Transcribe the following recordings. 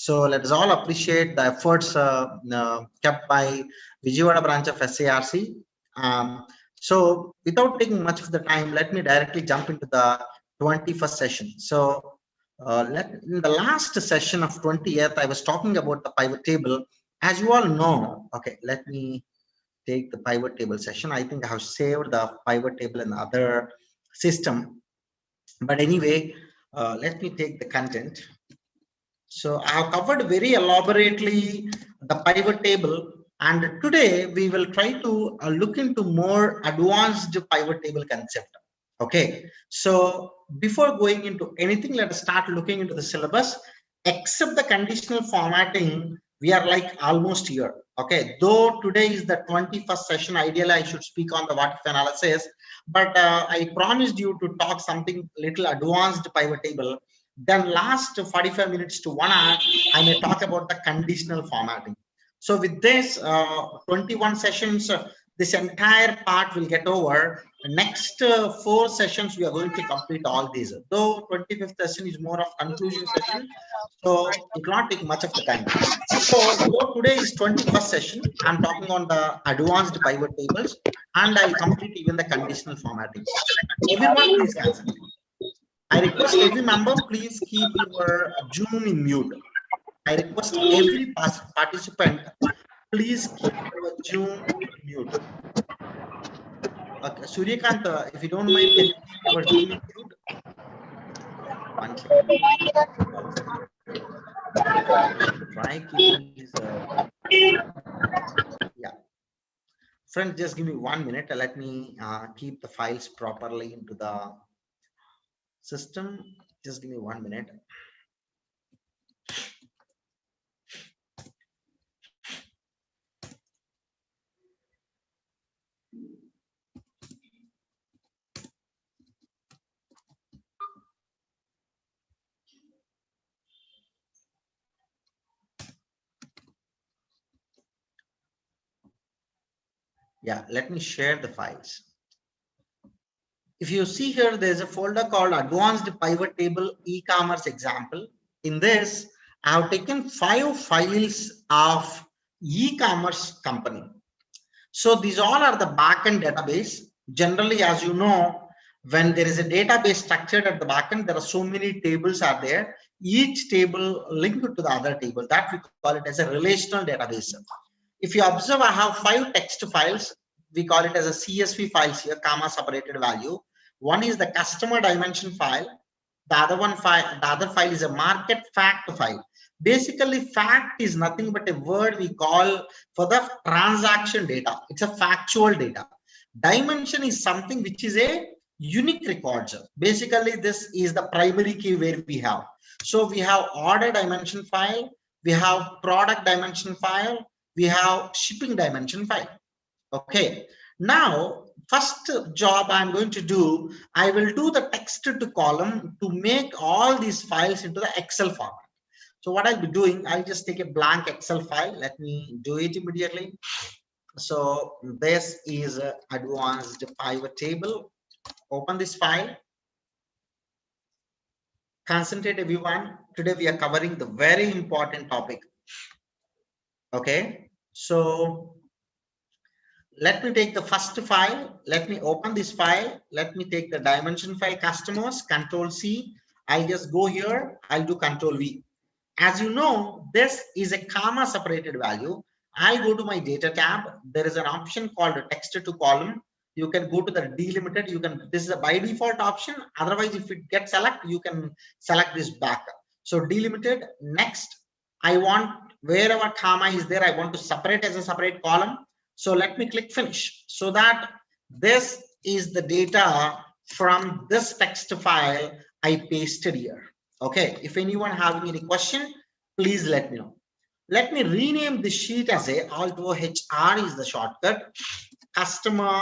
So let us all appreciate the efforts kept by Vijayawada branch of SARC. So without taking much of the time, let me directly jump into the 21st session. So in the last session of 20th, I was talking about the pivot table. As you all know, okay, let me take the pivot table session. I think I have saved the pivot table in the other system. But anyway, let me take the content. So I have covered very elaborately the pivot table, and today we will try to look into more advanced pivot table concept. Okay, so before going into anything, let us start looking into the syllabus. Except the conditional formatting, we are like almost here. Okay, though today is the 21st session, ideally I should speak on the what if analysis, but I promised you to talk something little advanced pivot table. Then last 45 minutes to 1 hour, I may talk about the conditional formatting. So with this 21 sessions, this entire part will get over. Next 4 sessions, we are going to complete all these. Though 25th session is more of conclusion session, so it will not take much of the time. So though today is 21st session, I'm talking on the advanced pivot tables, and I'll complete even the conditional formatting. Everyone, please concentrate. I request every member, please keep your Zoom in mute. I request every participant, please keep your Zoom in mute. Okay, Suryakant, if you don't mind, can you keep your Zoom in mute? 1 second. Try keeping this. Yeah. Friends, just give me 1 minute. Let me keep the files properly into the system. Just give me 1 minute. Yeah, let me share the files. If you see here, there's a folder called Advanced Pivot Table E-commerce example. In this, I have taken 5 files of e-commerce company. So these all are the backend database. Generally, as you know, when there is a database structured at the backend, there are so many tables are there. Each table linked to the other table. That we call it as a relational database. If you observe, I have 5 text files. We call it as a CSV files here, comma separated value. One is the customer dimension file. The other file is a market fact file. Basically, fact is nothing but a word we call for the transaction data. It's a factual data. Dimension is something which is a unique record. Basically, this is the primary key where we have. So we have order dimension file, we have product dimension file, we have shipping dimension file. Okay, now first job I'm going to do, I will do the text to column to make all these files into the Excel format. So what I'll be doing, I'll just take a blank Excel file. Let me do it immediately. So this is a advanced pivot table. Open this file. Concentrate everyone. Today we are covering the very important topic. Okay, so let me take the first file. Let me open this file. Let me take the dimension file customers, Control C. I'll just go here. I'll do Control V. As you know, this is a comma separated value. I go to my data tab. There is an option called text to column. You can go to the delimited. This is a by default option. Otherwise, if it gets select, you can select this back. So delimited. Next, I want wherever comma is there, I want to separate as a separate column. So let me click finish, so that this is the data from this text file I pasted here. Okay, if anyone having any question, please let me know. Let me rename this sheet as a Alt-O-HR is the shortcut, customer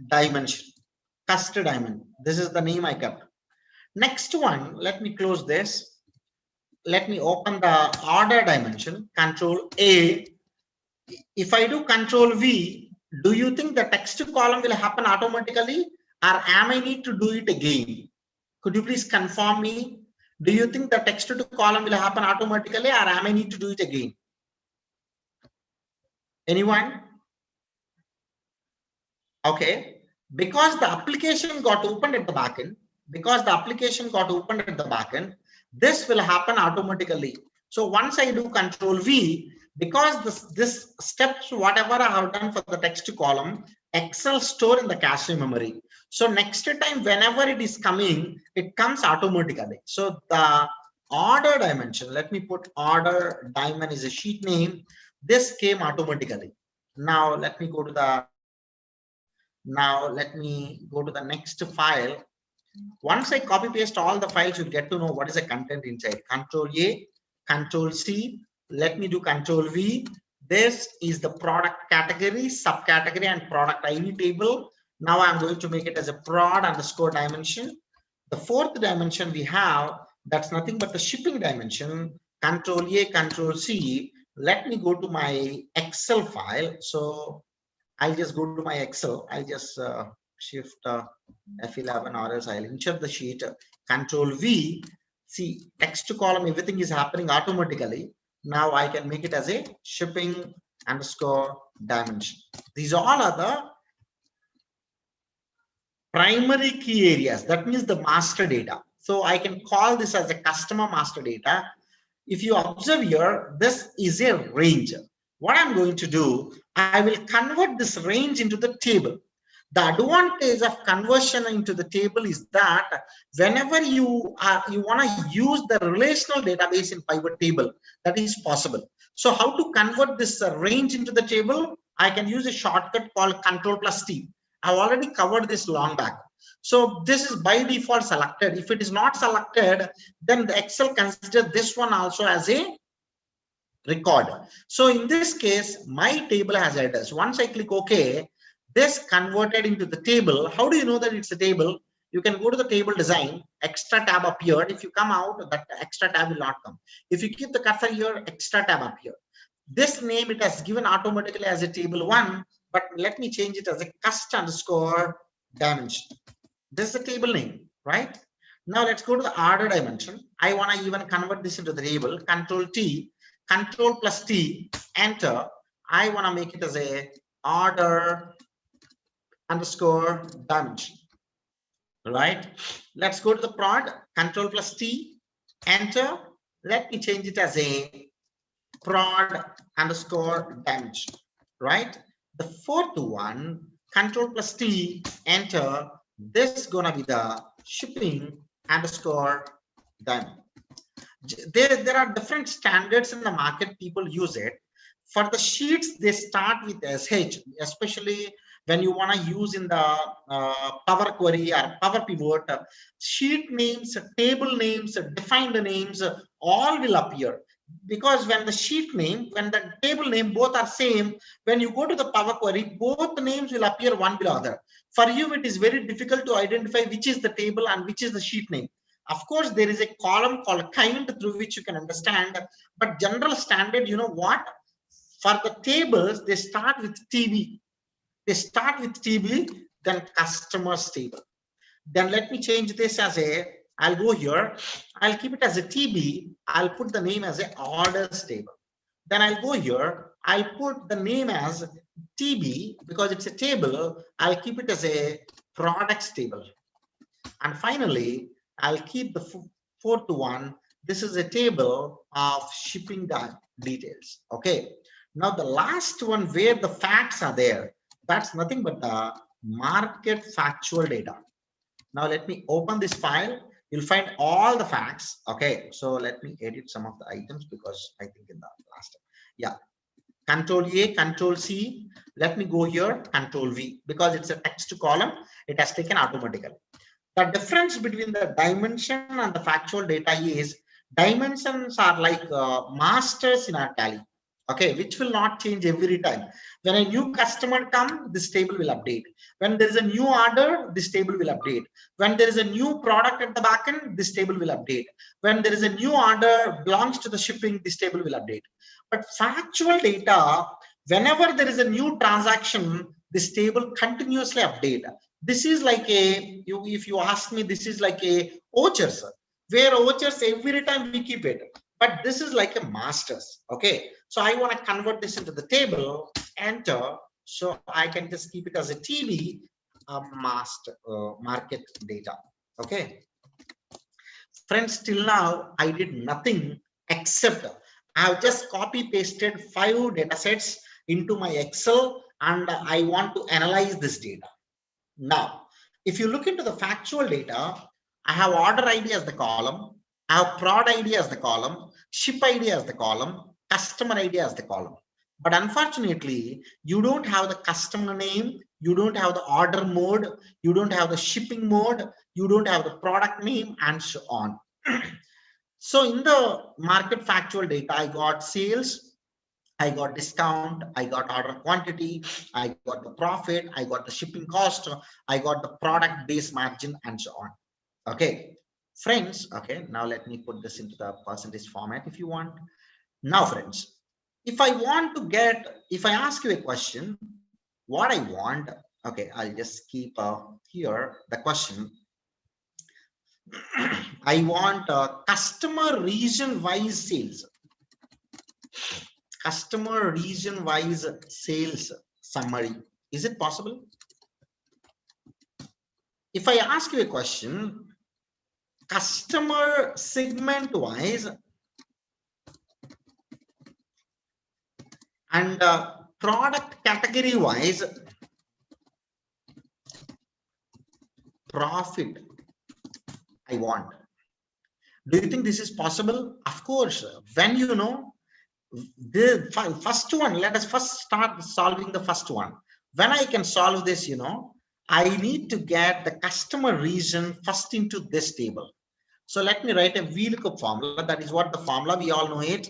dimension, custom diamond. This is the name I kept. Next one, let me close this. Let me open the order dimension, Control A. If I do Control V, do you think the text column will happen automatically, or am I need to do it again? Could you please confirm me? Do you think the text to column will happen automatically, or am I need to do it again? Anyone? Okay, because the application got opened at the backend, this will happen automatically. So once I do Control V, because this steps, whatever I have done for the text to column, Excel store in the cache memory. So next time, whenever it is coming, it comes automatically. So the order dimension, let me put order diamond is a sheet name. This came automatically. Now let me go to the next file. Once I copy paste all the files, you'll get to know what is the content inside. Control A, Control C. Let me do Control V. This is the product category, subcategory, and product ID table. Now I'm going to make it as a prod underscore dimension. The fourth dimension we have, that's nothing but the shipping dimension. Control A, Control C. Let me go to my Excel file. So I'll just go to my Excel. I'll just shift F11, or else I'll insert the sheet. Control V. See, text to column, everything is happening automatically. Now I can make it as a shipping underscore dimension. These all are the primary key areas. That means the master data. So I can call this as a customer master data. If you observe here, this is a range. What I'm going to do, I will convert this range into the table. The advantage of conversion into the table is that whenever you want to use the relational database in pivot table, that is possible. So how to convert this range into the table? I can use a shortcut called Control+T. I've already covered this long back. So this is by default selected. If it is not selected, then the Excel consider this one also as a record. So in this case, my table has headers. Once I click OK, this converted into the table. How do you know that it's a table? You can go to the table design, extra tab appeared. If you come out, that extra tab will not come. If you keep the cursor here, extra tab appear. This name it has given automatically as a table 1, but let me change it as a cust underscore dimension. This is the table name, right? Now let's go to the order dimension. I want to even convert this into the table. Control T, Control+T, enter. I want to make it as a order underscore dimension, right? Let's go to the prod, Control+T, enter. Let me change it as a prod underscore dimension, right? The fourth one, Control+T, enter. This is gonna be the shipping underscore diamond. There are different standards in the market. People use it. For the sheets, they start with SH, especially when you want to use in the Power Query or Power Pivot. Sheet names, table names, defined names, all will appear. Because when the sheet name, when the table name, both are same, when you go to the Power Query, both names will appear one below other. For you, it is very difficult to identify which is the table and which is the sheet name. Of course, there is a column called kind through which you can understand, but general standard, you know what? For the tables, they start with TB. They start with TB, then customers table. Then let me change this as a, I'll go here, I'll keep it as a TB, I'll put the name as a orders table. Then I'll go here, I'll put the name as TB because it's a table, I'll keep it as a products table. And finally, I'll keep the fourth one. This is a table of shipping details. Okay. Now the last one where the facts are there, that's nothing but the market factual data. Now let me open this file. You'll find all the facts. Okay. So let me edit some of the items because I think in the last, yeah. Control A, Control C. Let me go here, Control V, because it's a text column. It has taken automatically. The difference between the dimension and the factual data is dimensions are like masters in our tally, okay, which will not change every time. When a new customer comes, this table will update. When there is a new order, this table will update. When there is a new product at the back end, this table will update. When there is a new order belongs to the shipping, this table will update. But factual data, whenever there is a new transaction, this table continuously update. This is like a, if you ask me, this is like a vouchers. where vouchers every time we keep it. But this is like a masters. Okay. So I want to convert this into the table, enter. So I can just keep it as a TB, master market data. Okay. Friends, till now, I did nothing except I have just copy pasted 5 data sets into my Excel and I want to analyze this data. Now, if you look into the factual data, I have order ID as the column, I have prod ID as the column, ship ID as the column, customer ID as the column. But unfortunately, you don't have the customer name, you don't have the order mode, you don't have the shipping mode, you don't have the product name, and so on. So in the market factual data, I got sales, I got discount, I got order quantity, I got the profit, I got the shipping cost, I got the product base margin, and so on. Okay, friends. Okay, now let me put this into the percentage format if you want. Now, friends, if I want to get, if I ask you a question, what I want, okay, I'll just keep here the question. I want customer region wise sales. Customer region wise sales summary. Is it possible? If I ask you a question, customer segment wise and product category wise profit I want. Do you think this is possible? Of course. When you know the first one, let us first start solving the first one. When I can solve this, you know, I need to get the customer region first into this table. So let me write a VLOOKUP formula. That is what the formula, we all know it,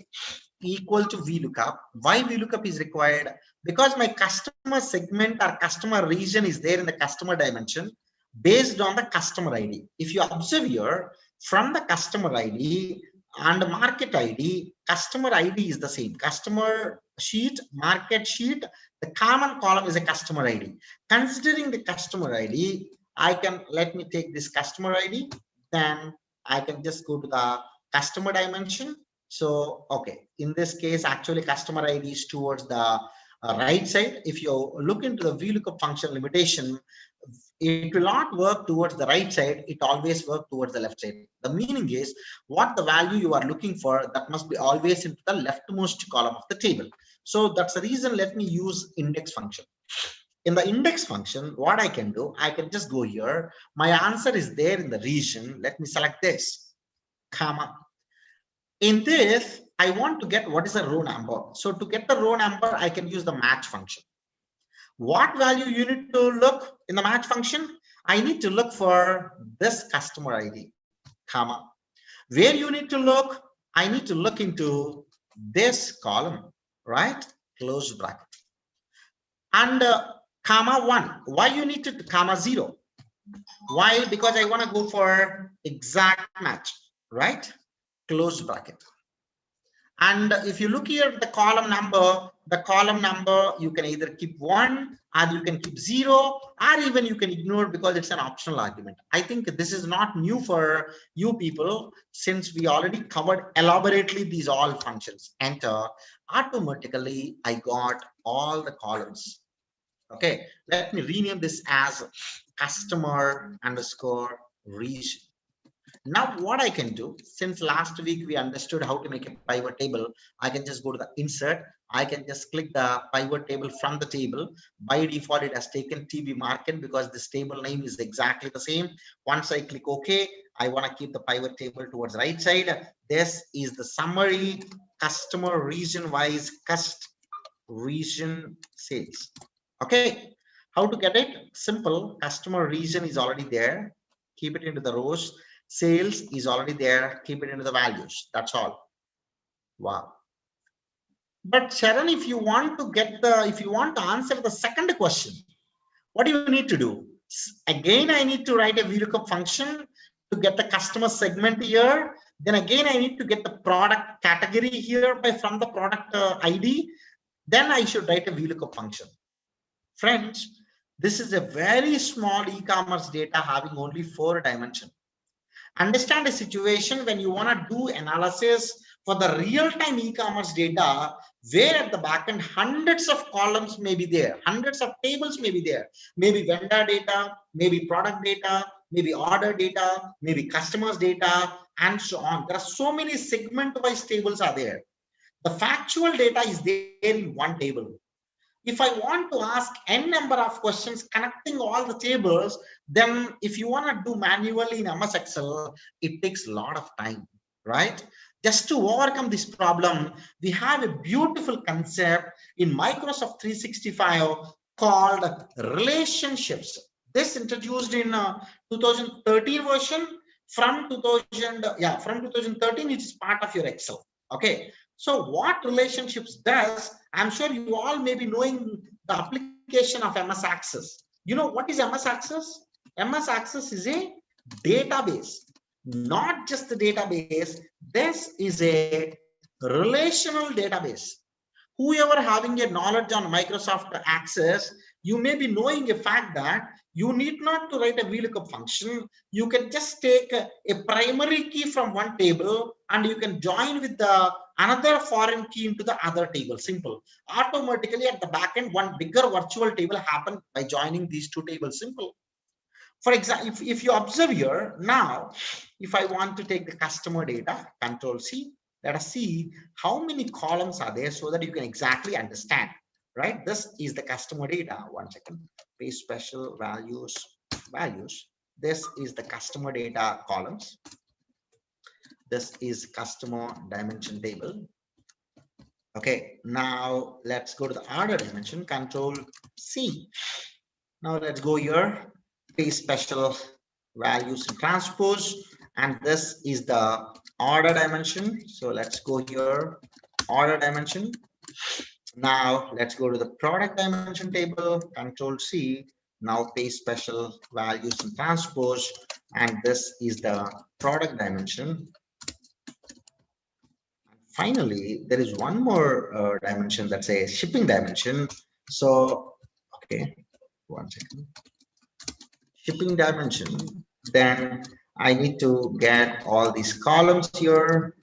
equal to VLOOKUP. Why VLOOKUP is required? Because my customer segment or customer region is there in the customer dimension based on the customer ID. If you observe here, from the customer ID and market ID, customer ID is the same. Customer sheet, market sheet, the common column is a customer ID. Considering the customer ID, I can, let me take this customer ID, then I can just go to the customer dimension. So, okay, in this case, actually customer ID is towards the right side. If you look into the VLOOKUP function limitation, it will not work towards the right side. It always work towards the left side. The meaning is what the value you are looking for, that must be always into the leftmost column of the table. So that's the reason. Let me use index function. In the index function, what I can do, I can just go here. My answer is there in the region. Let me select this, comma. In this, I want to get what is the row number. So to get the row number, I can use the match function. What value you need to look in the match function? I need to look for this customer ID, comma. Where you need to look? I need to look into this column, right? Close bracket. And comma 1. Why you need to comma 0? Why? Because I want to go for exact match, right? Close bracket. And if you look here, the column number, you can either keep 1 or you can keep 0, or even you can ignore because it's an optional argument. I think this is not new for you people, since we already covered elaborately these all functions. Enter. Automatically, I got all the columns. Okay, let me rename this as customer underscore region. Now what I can do, since last week we understood how to make a pivot table, I can just go to the insert. I can just click the pivot table from the table. By default, it has taken TB market because this table name is exactly the same. Once I click OK, I want to keep the pivot table towards the right side. This is the summary customer region wise region sales. Okay, how to get it? Simple. Customer region is already there. Keep it into the rows. Sales is already there. Keep it into the values. That's all. Wow. But Sharon, if you want to answer the second question, what do you need to do? Again, I need to write a VLOOKUP function to get the customer segment here. Then again, I need to get the product category here from the product ID. Then I should write a VLOOKUP function. Friends, this is a very small e-commerce data having only 4 dimensions. Understand a situation when you want to do analysis for the real-time e-commerce data, where at the backend hundreds of columns may be there, hundreds of tables may be there, maybe vendor data, maybe product data, maybe order data, maybe customers data, and so on. There are so many segment-wise tables are there. The factual data is there in one table. If I want to ask n number of questions connecting all the tables, then if you want to do manually in MS Excel, it takes a lot of time, right? Just to overcome this problem, we have a beautiful concept in Microsoft 365 called relationships. This introduced in 2013 version. From 2013 it is part of your Excel. Okay, so what relationships does, I'm sure you all may be knowing the application of MS Access. You know what is MS Access? MS Access is a database, not just the database. This is a relational database. Whoever having a knowledge on Microsoft Access, you may be knowing a fact that you need not to write a VLOOKUP function. You can just take a primary key from one table and you can join with the another foreign key into the other table. Simple. Automatically at the back end, one bigger virtual table happen by joining these two tables. Simple. For example, if you observe here, now, if I want to take the customer data, Control C, let us see how many columns are there so that you can exactly understand, right? This is the customer data. One second, page special values. This is the customer data columns. This is customer dimension table. Okay, now let's go to the order dimension, Control C. Now let's go here, page special values and transpose, and this is the order dimension. So let's go here, order dimension. Now let's go to the product dimension table, Control C. Now page special values and transpose, and this is the product dimension. Finally, there is one more dimension, that's a shipping dimension. So, okay, one second. Shipping dimension, then I need to get all these columns here,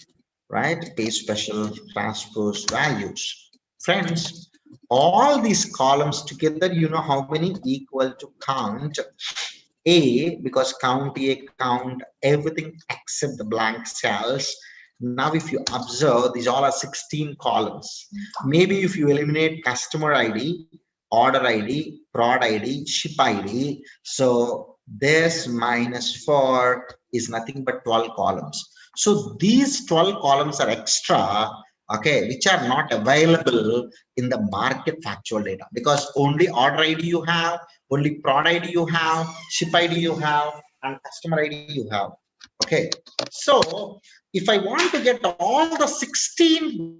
right? Page special transpose values. Friends, all these columns together, you know how many equal to count A, because count A, count everything except the blank cells. Now, if you observe, these all are 16 columns. Maybe if you eliminate customer ID, order ID, prod ID, ship ID, so this minus 4 is nothing but 12 columns. So these 12 columns are extra, okay, which are not available in the market factual data, because only order ID you have, only prod ID you have, ship ID you have, and customer ID you have. Okay, so if I want to get all the 16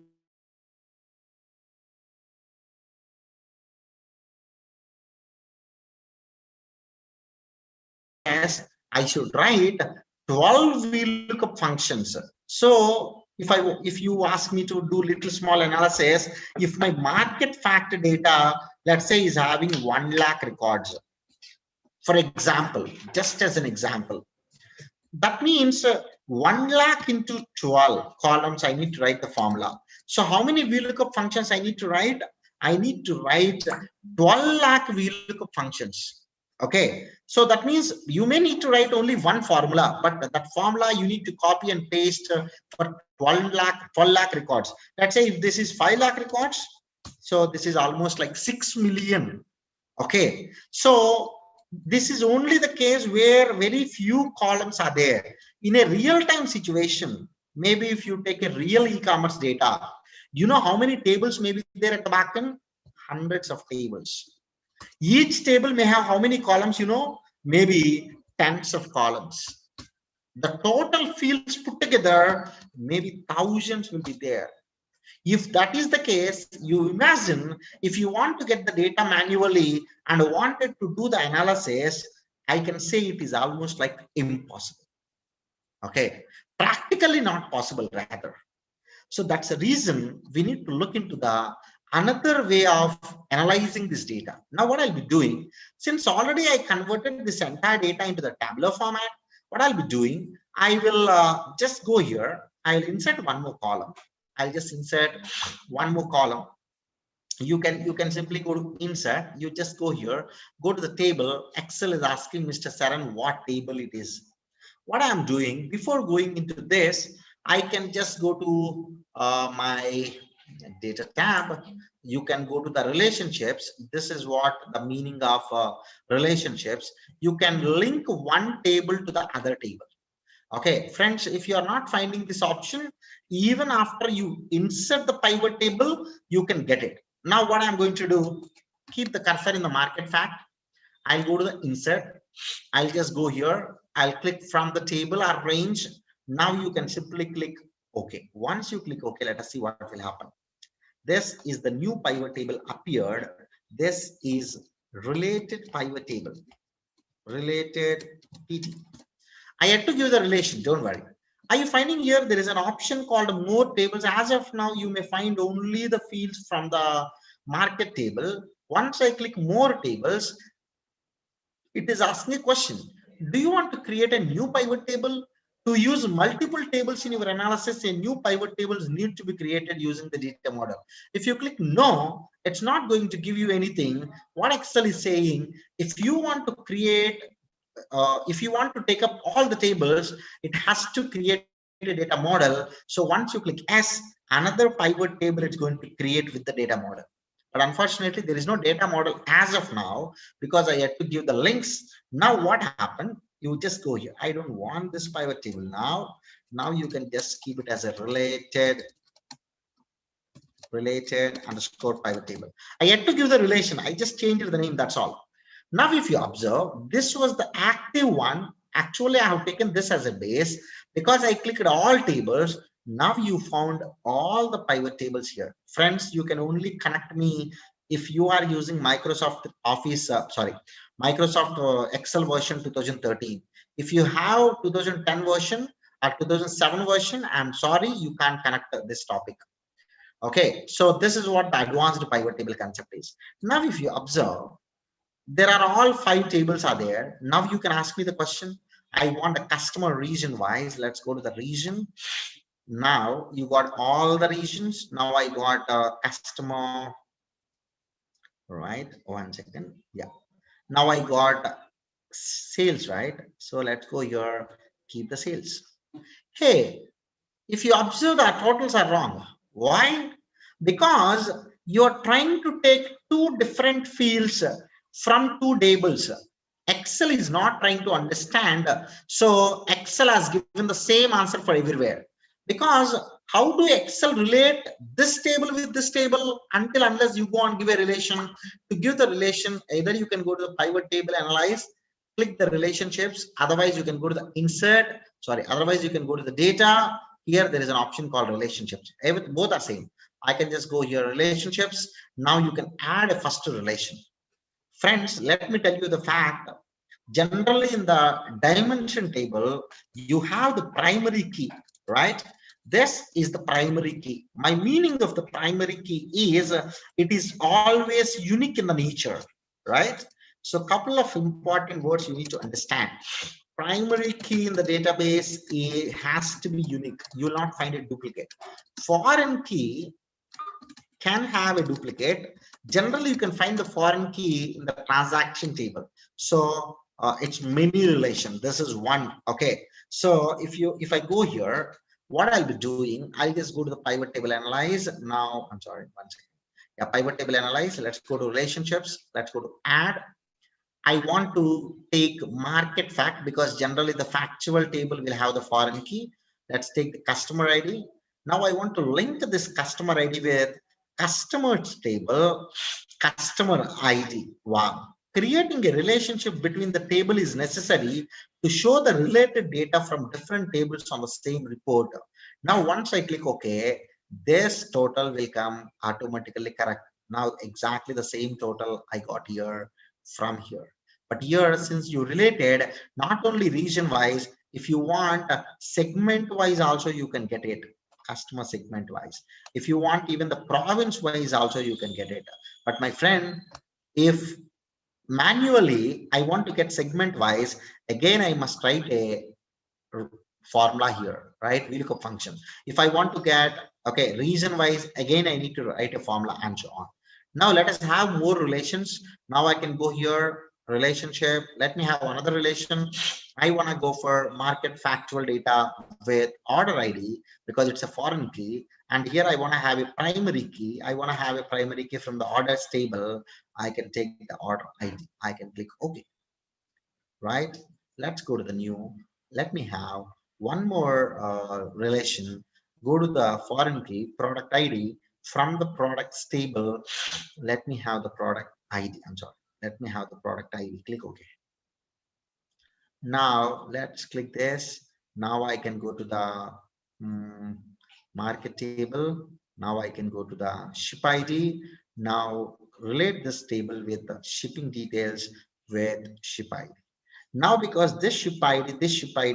I should write 12 VLOOKUP functions. So if you ask me to do little small analysis, if my market fact data, let's say, is having 1 lakh records, for example, just as an example, that means 1 lakh into 12 columns, I need to write the formula. So how many VLOOKUP functions I need to write? I need to write 12 lakh VLOOKUP functions. Okay, so that means you may need to write only one formula, but that formula you need to copy and paste for 12 lakh records. Let's say if this is 5 lakh records, so this is almost like 6 million. Okay, so this is only the case where very few columns are there. In a real-time situation, maybe if you take a real e-commerce data, you know how many tables may be there at the backend? Hundreds of tables. Each table may have how many columns, you know? Maybe tens of columns. The total fields put together, maybe thousands will be there. If that is the case, you imagine if you want to get the data manually and wanted to do the analysis, I can say it is almost like impossible. Okay, practically not possible rather. So that's the reason we need to look into the another way of analyzing this data. Now what I'll be doing, since already I converted this entire data into the tabular format, what I'll be doing, I will just go here. I'll insert one more column. I'll just insert one more column. You can simply go to insert. You just go here, go to the table. Excel is asking Mr. Saran what table it is. What I'm doing before going into this, I can just go to my data tab. You can go to the relationships. This is what the meaning of relationships. You can link one table to the other table. Okay, friends, if you are not finding this option, even after you insert the pivot table, you can get it. Now, what I'm going to do, keep the cursor in the market fact. I'll go to the insert. I'll just go here. I'll click from the table or range. Now you can simply click OK. Once you click OK, let us see what will happen. This is the new pivot table appeared. This is related pivot table, related PT. I had to give the relation, don't worry. Are you finding here there is an option called more tables? As of now, you may find only the fields from the market table. Once I click more tables, it is asking a question. Do you want to create a new pivot table? To use multiple tables in your analysis, a new pivot tables need to be created using the data model. If you click no, it's not going to give you anything. What Excel is saying, if you want to create if you want to take up all the tables, it has to create a data model. So once you click S, another pivot table it's going to create with the data model. But unfortunately, there is no data model as of now because I had to give the links. Now what happened? You just go here. I don't want this pivot table now. Now you can just keep it as a related underscore pivot table. I had to give the relation. I just changed the name. That's all. Now, if you observe, this was the active one. Actually, I have taken this as a base because I clicked all tables. Now you found all the pivot tables here. Friends, you can only connect me if you are using Microsoft Office, Microsoft Excel version 2013. If you have 2010 version or 2007 version, I'm sorry, you can't connect this topic. Okay, so this is what the advanced pivot table concept is. Now, if you observe, there are all 5 tables are there. Now you can ask me the question. I want a customer region wise. Let's go to the region. Now you got all the regions. Now I got a customer, right? 1 second. Yeah. Now I got sales, right? So let's go here, keep the sales. Hey, if you observe that totals are wrong. Why? Because you're trying to take 2 different fields from 2 tables. Excel is not trying to understand. So Excel has given the same answer for everywhere. Because how do Excel relate this table with this table until unless you go and give a relation? To give the relation, either you can go to the pivot table, analyze, click the relationships. Otherwise, you can go to the insert. Otherwise you can go to the data. Here there is an option called relationships. Both are same. I can just go here, relationships. Now you can add a first relation. Friends, let me tell you the fact. Generally in the dimension table, you have the primary key, right? This is the primary key. My meaning of the primary key is it is always unique in the nature, right? So a couple of important words you need to understand. Primary key in the database, it has to be unique. You will not find a duplicate. Foreign key can have a duplicate. Generally, you can find the foreign key in the transaction table. So it's many relation. This is one. Okay. So if I go here, what I'll be doing, I'll just go to the pivot table analyze. Now, I'm sorry, 1 second. Yeah, pivot table analyze. Let's go to relationships. Let's go to add. I want to take market fact because generally the factual table will have the foreign key. Let's take the customer ID. Now I want to link this customer ID with customers table, customer ID. Wow. Creating a relationship between the table is necessary to show the related data from different tables on the same report. Now, once I click OK, this total will come automatically correct. Now, exactly the same total I got here from here. But here, since you related not only region wise, if you want segment wise also you can get it, customer segment wise. If you want even the province wise also you can get it. But my friend, if manually I want to get segment wise, again I must write a formula here, right? VLOOKUP function. If I want to get, okay, region wise, again, I need to write a formula and so on. Now let us have more relations. Now I can go here, relationship. Let me have another relation. I want to go for market factual data with order ID because it's a foreign key. And here I want to have a primary key. I want to have a primary key from the orders table. I can take the order ID. I can click OK, right? Let's go to the new. Let me have one more relation. Go to the foreign key, product ID. From the products table, let me have the product ID. I'm sorry. Let me have the product ID. Click OK. Now let's click this. Now I can go to the market table. Now I can go to the ship ID. Now relate this table with the shipping details with ship ID. Now because this ship ID,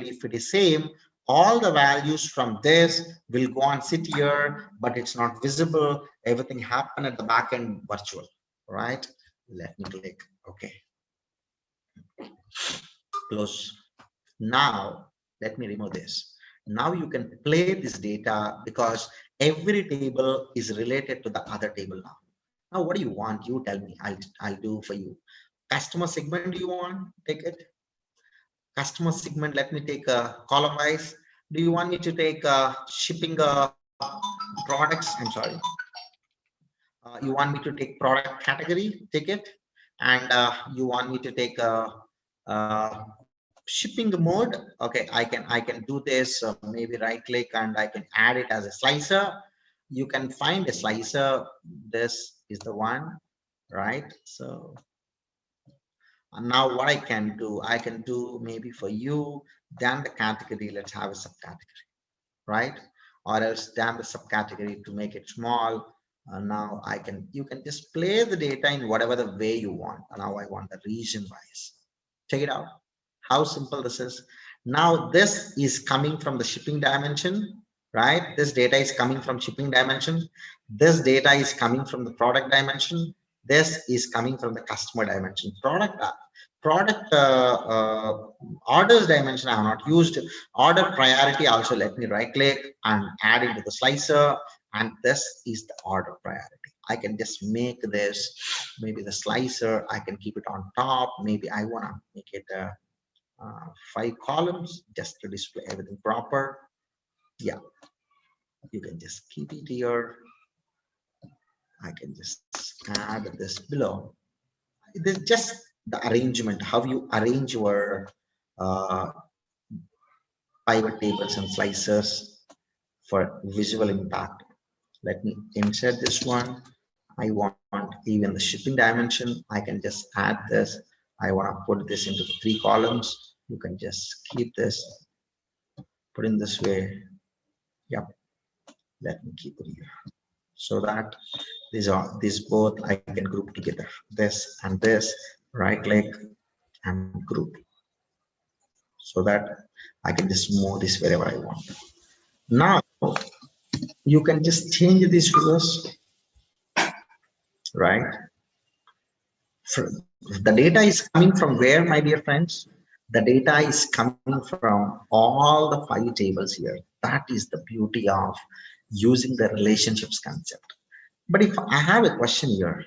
if it is same, all the values from this will go and sit here, but it's not visible. Everything happen at the back end virtual, right? Let me click OK. Close. Now, let me remove this. Now you can play this data because every table is related to the other table now. Now, what do you want? You tell me. I'll do for you. Customer segment, do you want? Take it. Customer segment, let me take a column wise. Do you want me to take shipping products? I'm sorry. You want me to take product category? Take it. And you want me to take shipping mode. Okay, I can do this. Maybe right click and I can add it as a slicer. You can find a slicer. This is the one, right? So now what I can do maybe for you, then the category, let's have a subcategory, right? Or else then the subcategory to make it small. Now you can display the data in whatever the way you want. Now I want the region wise. Check it out. How simple this is. Now this is coming from the shipping dimension, right? This data is coming from shipping dimension. This data is coming from the product dimension. This is coming from the customer dimension. Product orders dimension I have not used. Order priority also, let me right click and add into the slicer, and this is the order priority. I can just make this maybe the slicer. I can keep it on top. Maybe I want to make it 5 columns just to display everything proper. Yeah, you can just keep it here. I can just add this below. This is just the arrangement, how you arrange your pivot tables and slicers for visual impact. Let me insert this one. I want even the shipping dimension. I can just add this. I want to put this into 3 columns. You can just keep this, put in this way. Yep. Let me keep it here so that these both I can group together. This and this, right click and group, so that I can just move this wherever I want. Now you can just change these figures, right? The data is coming from where, my dear friends? The data is coming from all the 5 tables here. That is the beauty of using the relationships concept. But if I have a question here,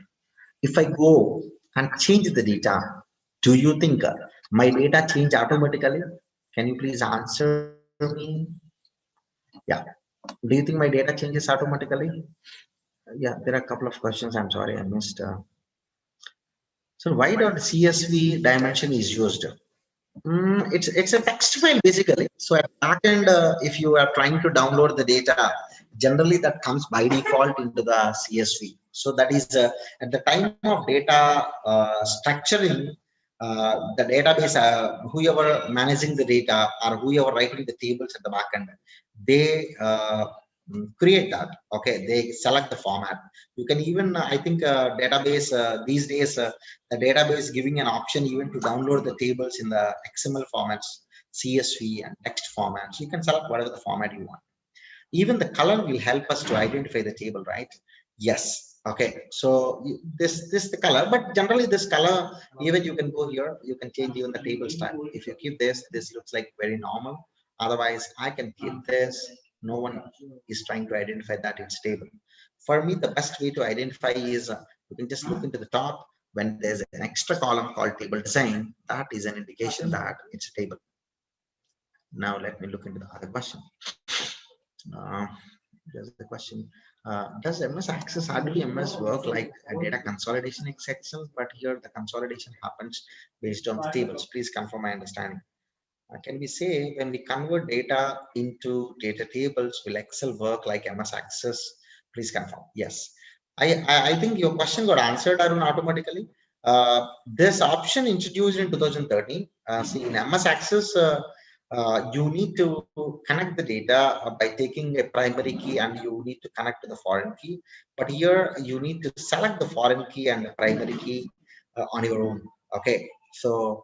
if I go and change the data, do you think my data change automatically? Can you please answer me? Yeah. Do you think my data changes automatically? Yeah, there are a couple of questions. I'm sorry, I missed. So why dot CSV dimension is used? It's a text file basically. So at backend, if you are trying to download the data, generally that comes by default into the CSV. So that is at the time of data structuring, the database, whoever managing the data or whoever writing the tables at the backend, they create that. Okay, they select the format. You can even, I think, database these days, the database giving an option even to download the tables in the XML formats, CSV and text formats. You can select whatever the format you want. Even the color will help us to identify the table, right? Yes. Okay, so this the color, but generally this color, even you can go here, you can change even the table style. If you keep this looks like very normal. Otherwise, I can keep this. No one is trying to identify that it's table. For me, the best way to identify is you can just look into the top. When there's an extra column called table design, that is an indication that it's a table. Now let me look into the other question. Uh, there's the question. Does MS Access RDBMS work like a data consolidation in Excel? But here the consolidation happens based on the tables. Please confirm my understanding. Can we say when we convert data into data tables, will Excel work like MS Access? Please confirm. Yes. I think your question got answered, Arun, automatically. This option introduced in 2013. See, in MS Access, you need to connect the data by taking a primary key and you need to connect to the foreign key. But here you need to select the foreign key and the primary key on your own. Okay. So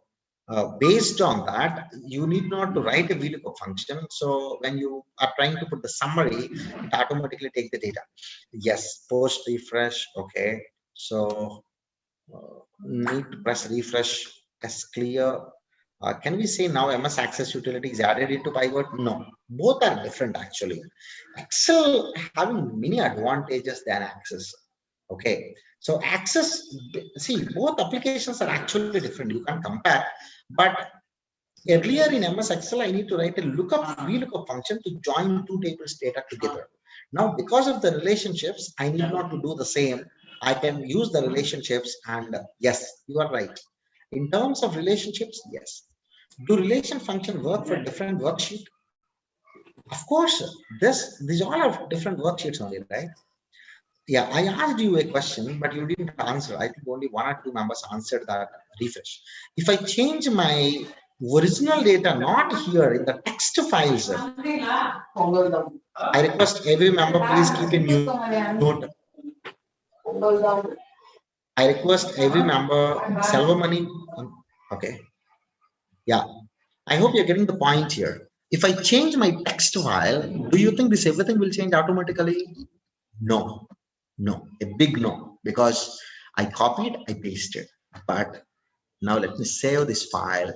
based on that, you need not to write a VLOOKUP function. So when you are trying to put the summary, it automatically take the data. Yes, post refresh. Okay. So need to press refresh as clear. Can we say now MS Access utility is added into Pivot? No, both are different actually. Excel having many advantages than Access. Okay, so Access, see, both applications are actually different. You can compare, but earlier in MS Excel, I need to write a VLOOKUP function to join two tables data together. Now, because of the relationships, I need not to do the same. I can use the relationships, and yes, you are right. In terms of relationships, yes. Do relation function work for different worksheet? Of course, these all are different worksheets only, right? Yeah, I asked you a question, but you didn't answer. I think only one or two members answered that refresh. If I change my original data, not here in the text files, I request every member please keep in mute. I request every member, Money. Okay. Yeah. I hope you're getting the point here. If I change my text file, do you think this everything will change automatically? No. No, a big no, because I copied, I pasted. But now let me save this file,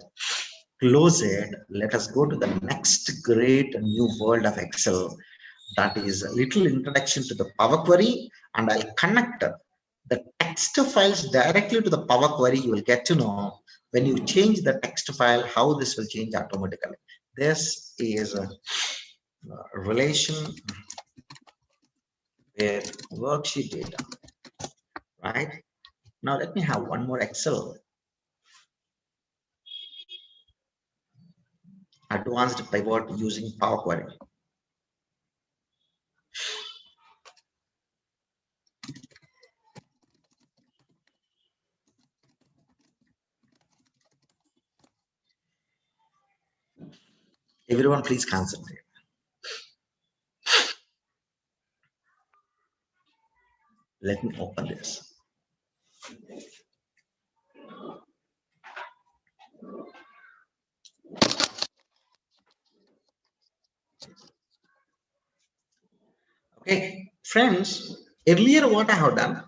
close it. Let us go to the next great new world of Excel. That is a little introduction to the Power Query, and I'll connect the text files directly to the Power Query. You will get to know when you change the text file, how this will change automatically. This is a relation with worksheet data, right? Now let me have one more Excel. Advanced pivot using Power Query. Everyone please concentrate. Let me open this. Okay, friends, earlier what I have done,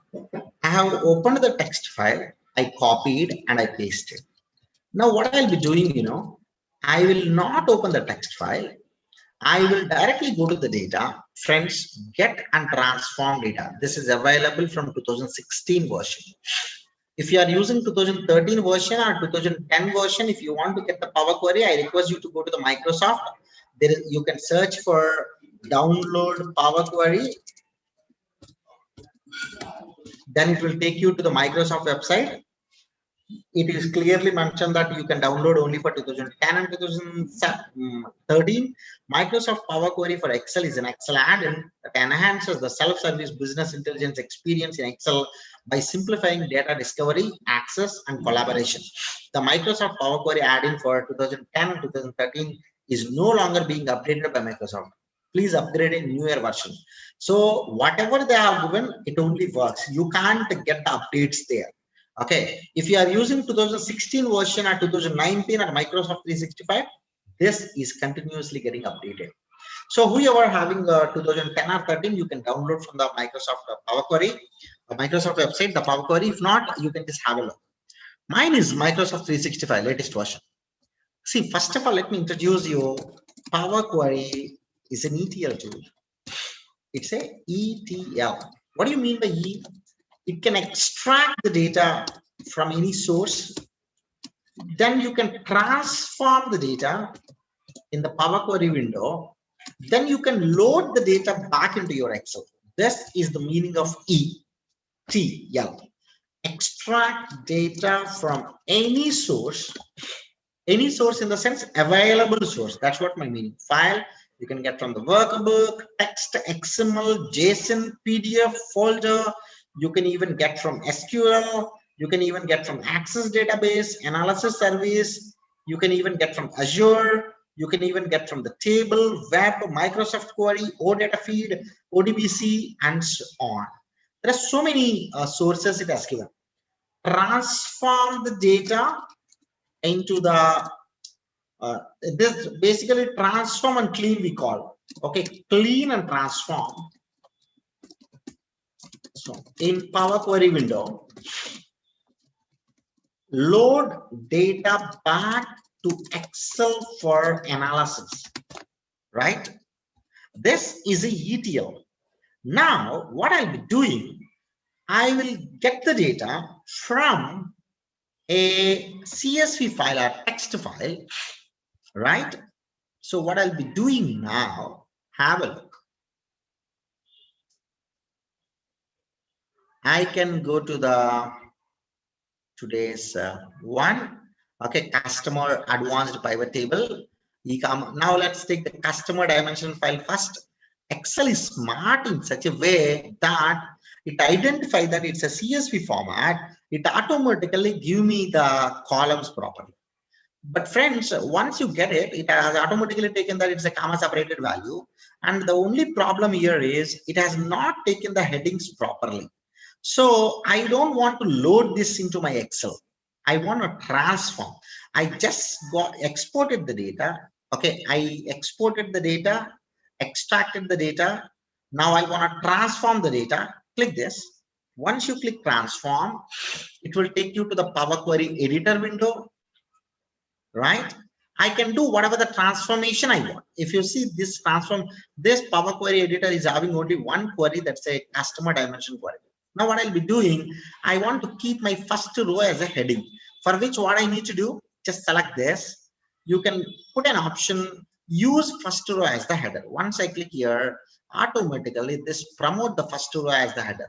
I have opened the text file, I copied and I pasted. Now what I'll be doing, I will not open the text file. I will directly go to the data, friends, get and transform data. This is available from 2016 version. If you are using 2013 version or 2010 version, if you want to get the Power Query, I request you to go to the Microsoft. You can search for download Power Query. Then it will take you to the Microsoft website. It is clearly mentioned that you can download only for 2010 and 2013. Microsoft Power Query for Excel is an Excel add-in that enhances the self-service business intelligence experience in Excel by simplifying data discovery, access, and collaboration. The Microsoft Power Query add-in for 2010 and 2013 is no longer being updated by Microsoft. Please upgrade a newer version. So whatever they have given, it only works. You can't get the updates there. Okay, if you are using 2016 version or 2019 or Microsoft 365, this is continuously getting updated. So whoever having 2010 or 13, you can download from the Microsoft Power Query, the Microsoft website, the Power Query. If not, you can just have a look. Mine is Microsoft 365 latest version. See, first of all, let me introduce you Power Query is an ETL tool. It's a ETL. What do you mean by E? It can extract the data from any source. Then you can transform the data in the Power Query window. Then you can load the data back into your Excel. This is the meaning of ETL. Extract data from any source in the sense available source. That's what my meaning. File you can get from the workbook, text, XML, JSON, PDF folder. You can even get from SQL. You can even get from Access database, analysis service. You can even get from Azure. You can even get from the table, web, Microsoft Query, OData feed, ODBC, and so on. There are so many sources it has given. Transform the data into the this basically transform and clean we call. Okay, clean and transform. So in Power Query window, load data back to Excel for analysis, right? This is a ETL. Now what I'll be doing, I will get the data from a CSV file or text file, right? So what I'll be doing now, have a look. I can go to the today's one. Okay, customer advanced pivot table. Now let's take the customer dimension file first. Excel is smart in such a way that it identifies that it's a CSV format. It automatically give me the columns properly. But friends, once you get it, it has automatically taken that it's a comma separated value. And the only problem here is it has not taken the headings properly. So I don't want to load this into my Excel. I want to transform. I just exported the data. Okay, I exported the data, extracted the data. Now I want to transform the data. Click this. Once you click transform, it will take you to the Power Query editor window, right? I can do whatever the transformation I want. If you see this this Power Query editor is having only one query, that's a customer dimension query. Now what I'll be doing, I want to keep my first row as a heading, for which what I need to do, just select this. You can put an option, use first row as the header. Once I click here, automatically this promote the first row as the header.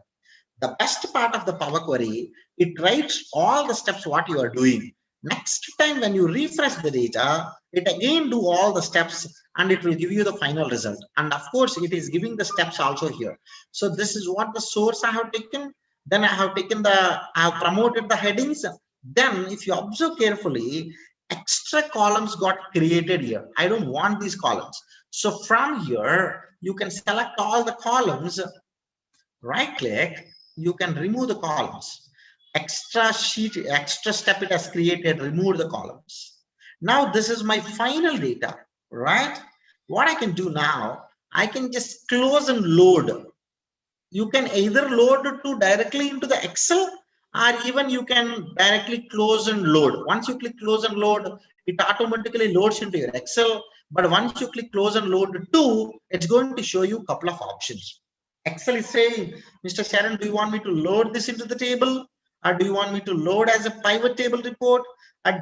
The best part of the Power Query, it writes all the steps what you are doing. Next time when you refresh the data, it again do all the steps and it will give you the final result. And of course, it is giving the steps also here. So this is what the source I have taken. Then I have taken I have promoted the headings. Then if you observe carefully, extra columns got created here. I don't want these columns. So from here, you can select all the columns, right click, you can remove the columns. Extra step it has created, remove the columns. Now this is my final data, right? What I can do now, I can just close and load. You can either load to directly into the Excel, or even you can directly close and load. Once you click close and load, it automatically loads into your Excel. But once you click close and load to, it's going to show you a couple of options. Excel is saying, Mr. Sharon, do you want me to load this into the table? Or do you want me to load as a pivot table report? Or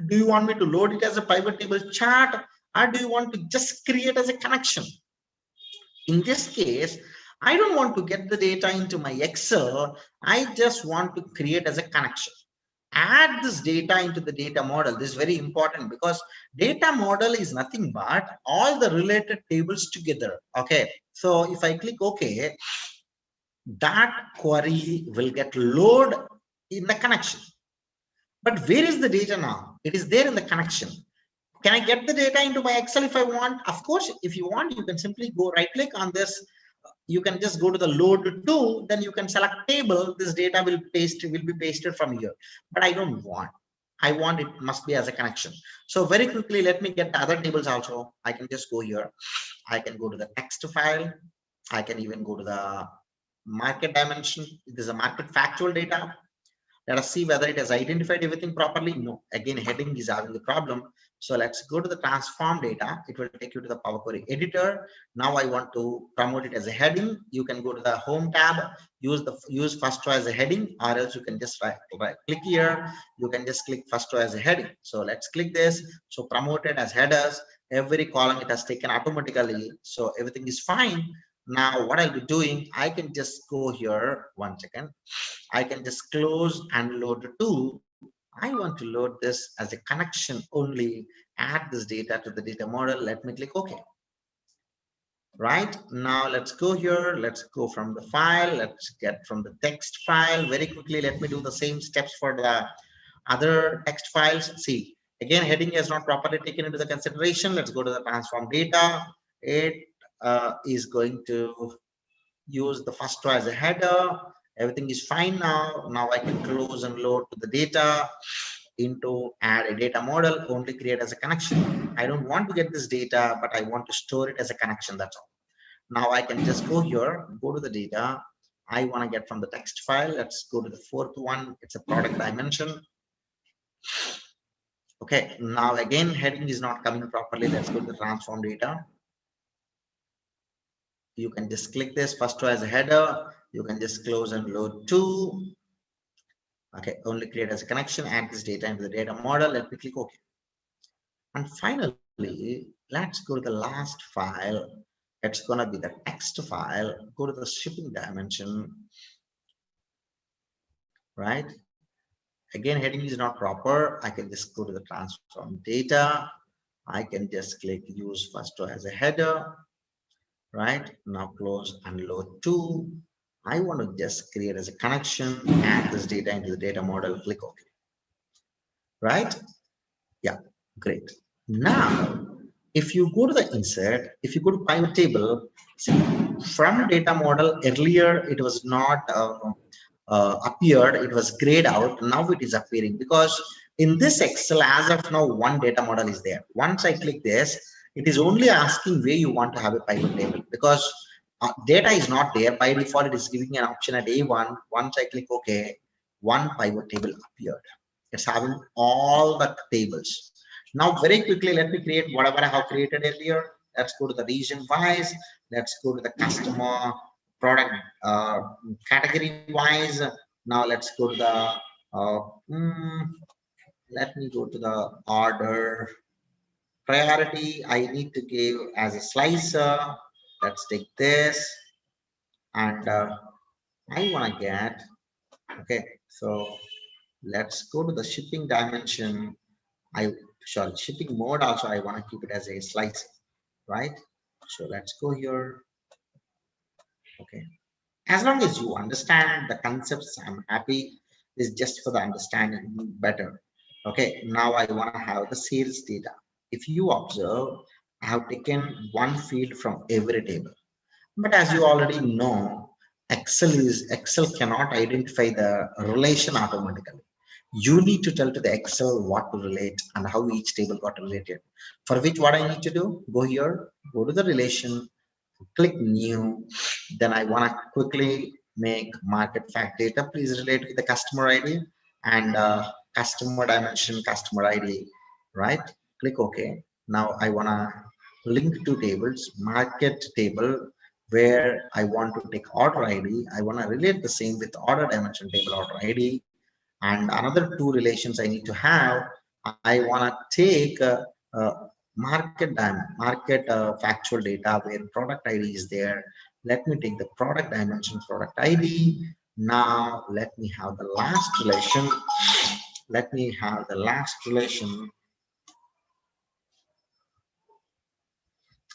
do you want me to load it as a pivot table chart? Or do you want to just create as a connection? In this case, I don't want to get the data into my Excel. I just want to create as a connection. Add this data into the data model. This is very important because data model is nothing but all the related tables together. Okay, so if I click OK, that query will get loaded in the connection. But where is the data now? It is there in the connection. Can I get the data into my Excel if I want? Of course, if you want, you can simply go right click on this. You can just go to the load to, then you can select table. This data will be pasted from here. But I don't want. I want it must be as a connection. So very quickly, let me get the other tables also. I can just go here. I can go to the text file. I can even go to the market dimension. This is a market factual data. Let us see whether it has identified everything properly. No, again, heading is having the problem. So let's go to the transform data. It will take you to the Power Query editor. Now I want to promote it as a heading. You can go to the home tab, use first row as a heading, or else you can just click here. You can just click first row as a heading. So let's click this. So promoted as headers, every column it has taken automatically. So everything is fine. Now what I'll be doing, I can just go here, 1 second. I can just close and load to. I want to load this as a connection only, add this data to the data model. Let me click OK. Right now, let's go here. Let's go from the file. Let's get from the text file very quickly. Let me do the same steps for the other text files. See, again, heading is not properly taken into the consideration. Let's go to the transform data. It is going to use the first row as a header. Everything is fine now. Now I can close and load to the data into add a data model, only create as a connection. I don't want to get this data, but I want to store it as a connection. That's all. Now I can just go here, go to the data. I want to get from the text file. Let's go to the fourth one. It's a product dimension. Okay, now again, heading is not coming properly. Let's go to the transform data. You can just click this first row as a header. You can just close and load to. Okay, only create as a connection, add this data into the data model. Let me click OK. And finally, let's go to the last file. It's going to be the text file. Go to the shipping dimension. Right? Again, heading is not proper. I can just go to the transform data. I can just click use first row as a header. Right? Now close and load to. I want to just create as a connection, add this data into the data model, click OK. Right? Yeah, great. Now, if you go to the insert, if you go to pivot table, see, from data model earlier, it was not appeared, it was grayed out. Now it is appearing because in this Excel, as of now, one data model is there. Once I click this, it is only asking where you want to have a pivot table because data is not there. By default, it is giving an option at A1. Once I click OK, one pivot table appeared. It's having all the tables. Now, very quickly, let me create whatever I have created earlier. Let's go to the region wise. Let's go to the customer product category wise. Now, let's go to the, let me go to the order priority. I need to give as a slicer. Let's take this and I want to get, okay, so let's go to the shipping dimension. Shipping mode also I want to keep it as a slice, right? So let's go here. Okay, as long as you understand the concepts, I'm happy. This is just for the understanding better. Okay, now I want to have the sales data. If you observe, I have taken one field from every table, but as you already know, Excel cannot identify the relation automatically. You need to tell to the Excel what to relate and how each table got related. For which what I need to do, go here, go to the relation, click new. Then I want to quickly make market fact data. Please relate with the customer ID and customer dimension, customer ID, right? Click OK. Now I want to link two tables, market table, where I want to take order ID. I want to relate the same with order dimension table order ID. And another two relations I need to have, I want to take market factual data where product ID is there. Let me take the product dimension product ID. Now let me have the last relation. Let me have the last relation.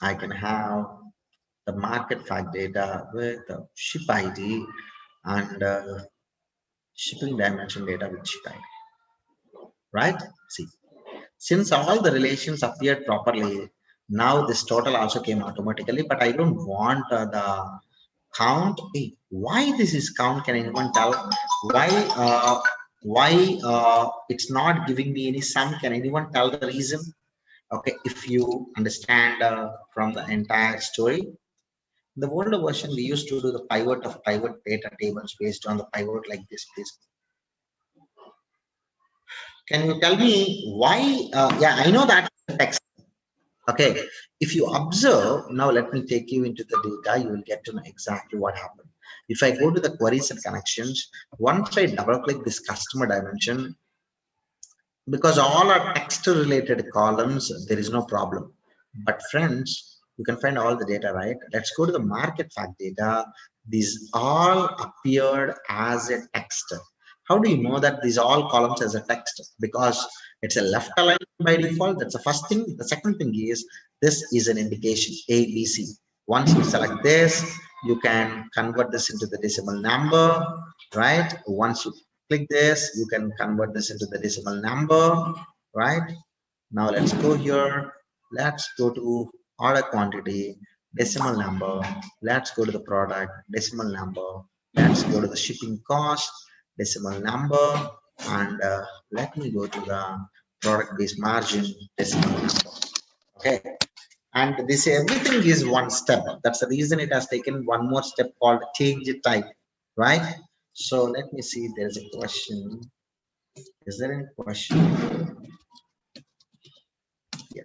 I can have the market fact data with the ship ID and shipping dimension data with ship ID. Right? See, since all the relations appeared properly, now this total also came automatically, but I don't want the count. Hey, why this is count? Can anyone tell? Why it's not giving me any sum? Can anyone tell the reason? Okay, if you understand from the entire story, the older version we used to do the pivot of pivot data tables based on the pivot like this, please. Can you tell me why? Yeah, I know that text. Okay, if you observe, now let me take you into the data, you will get to know exactly what happened. If I go to the queries and connections, once I double click this customer dimension, because all are text related columns, there is no problem. But friends, you can find all the data, right? Let's go to the market fact data. These all appeared as a text. How do you know that these all columns as a text? Because it's a left align by default. That's the first thing. The second thing is this is an indication A, B, C. Once you select this, you can convert this into the decimal number, right? Once you click this, you can convert this into the decimal number, right? Now let's go here. Let's go to order quantity, decimal number. Let's go to the product, decimal number. Let's go to the shipping cost, decimal number. And let me go to the product based margin, decimal number. Okay. And this everything is one step. That's the reason it has taken one more step called change type, right? So let me see, there's a question. Is there any question? Yeah.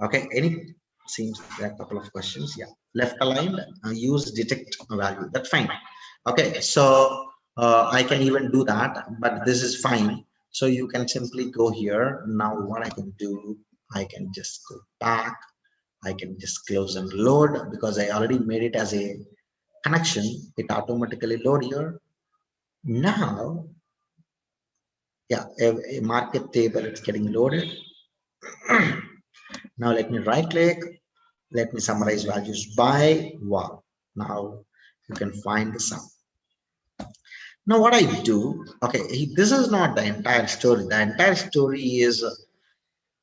Okay. Any, seems there are a couple of questions. Yeah. Left aligned, use detect value. That's fine. Okay. So I can even do that, but this is fine. So you can simply go here. Now what I can do, I can just go back. I can just close and load because I already made it as a connection. It automatically load here. Now, yeah, a market table, it's getting loaded. Now let me right click. Let me summarize values by wow. Now you can find the sum. Now what I do, okay, this is not the entire story. The entire story is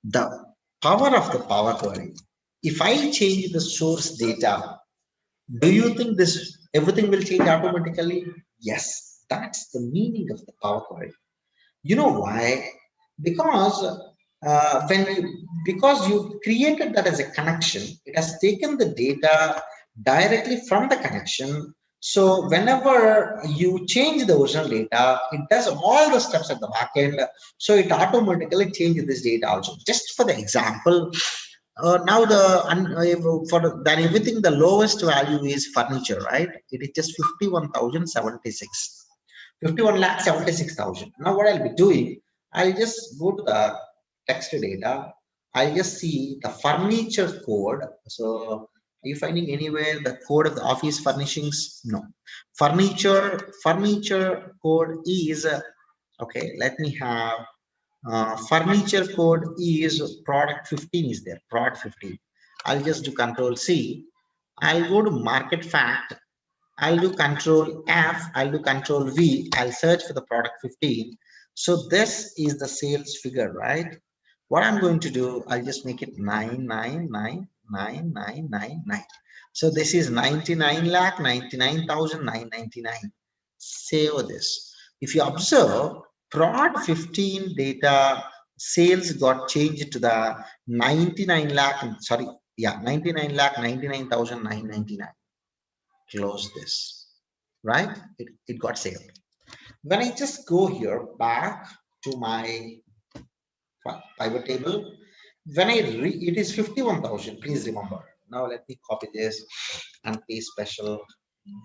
the power of the Power Query. If I change the source data, do you think this everything will change automatically? Yes, that's the meaning of the Power Query. You know why? Because because you created that as a connection, it has taken the data directly from the connection. So whenever you change the original data, it does all the steps at the back end. So it automatically changes this data also. Just for the example, now for then everything, the lowest value is furniture, right? It is just 51,076. 51 lakh 76,000. Now what I'll be doing, I'll just go to the text data. I'll just see the furniture code. So are you finding anywhere the code of the office furnishings? No. Furniture code is okay. Let me have furniture code is product 15 is there. Product 15. I'll just do Control C. I'll go to market fact. I'll do Control F, I'll do Control V, I'll search for the product 15. So this is the sales figure, right? What I'm going to do, I'll just make it 9999999. So this is 99,99,999. Save this. If you observe, prod 15 data sales got changed to the 99 lakh, sorry, yeah, 99,99,999. Close this, right? It got saved. When I just go here back to my pivot table, when it is 51,000, please remember. Now let me copy this and paste special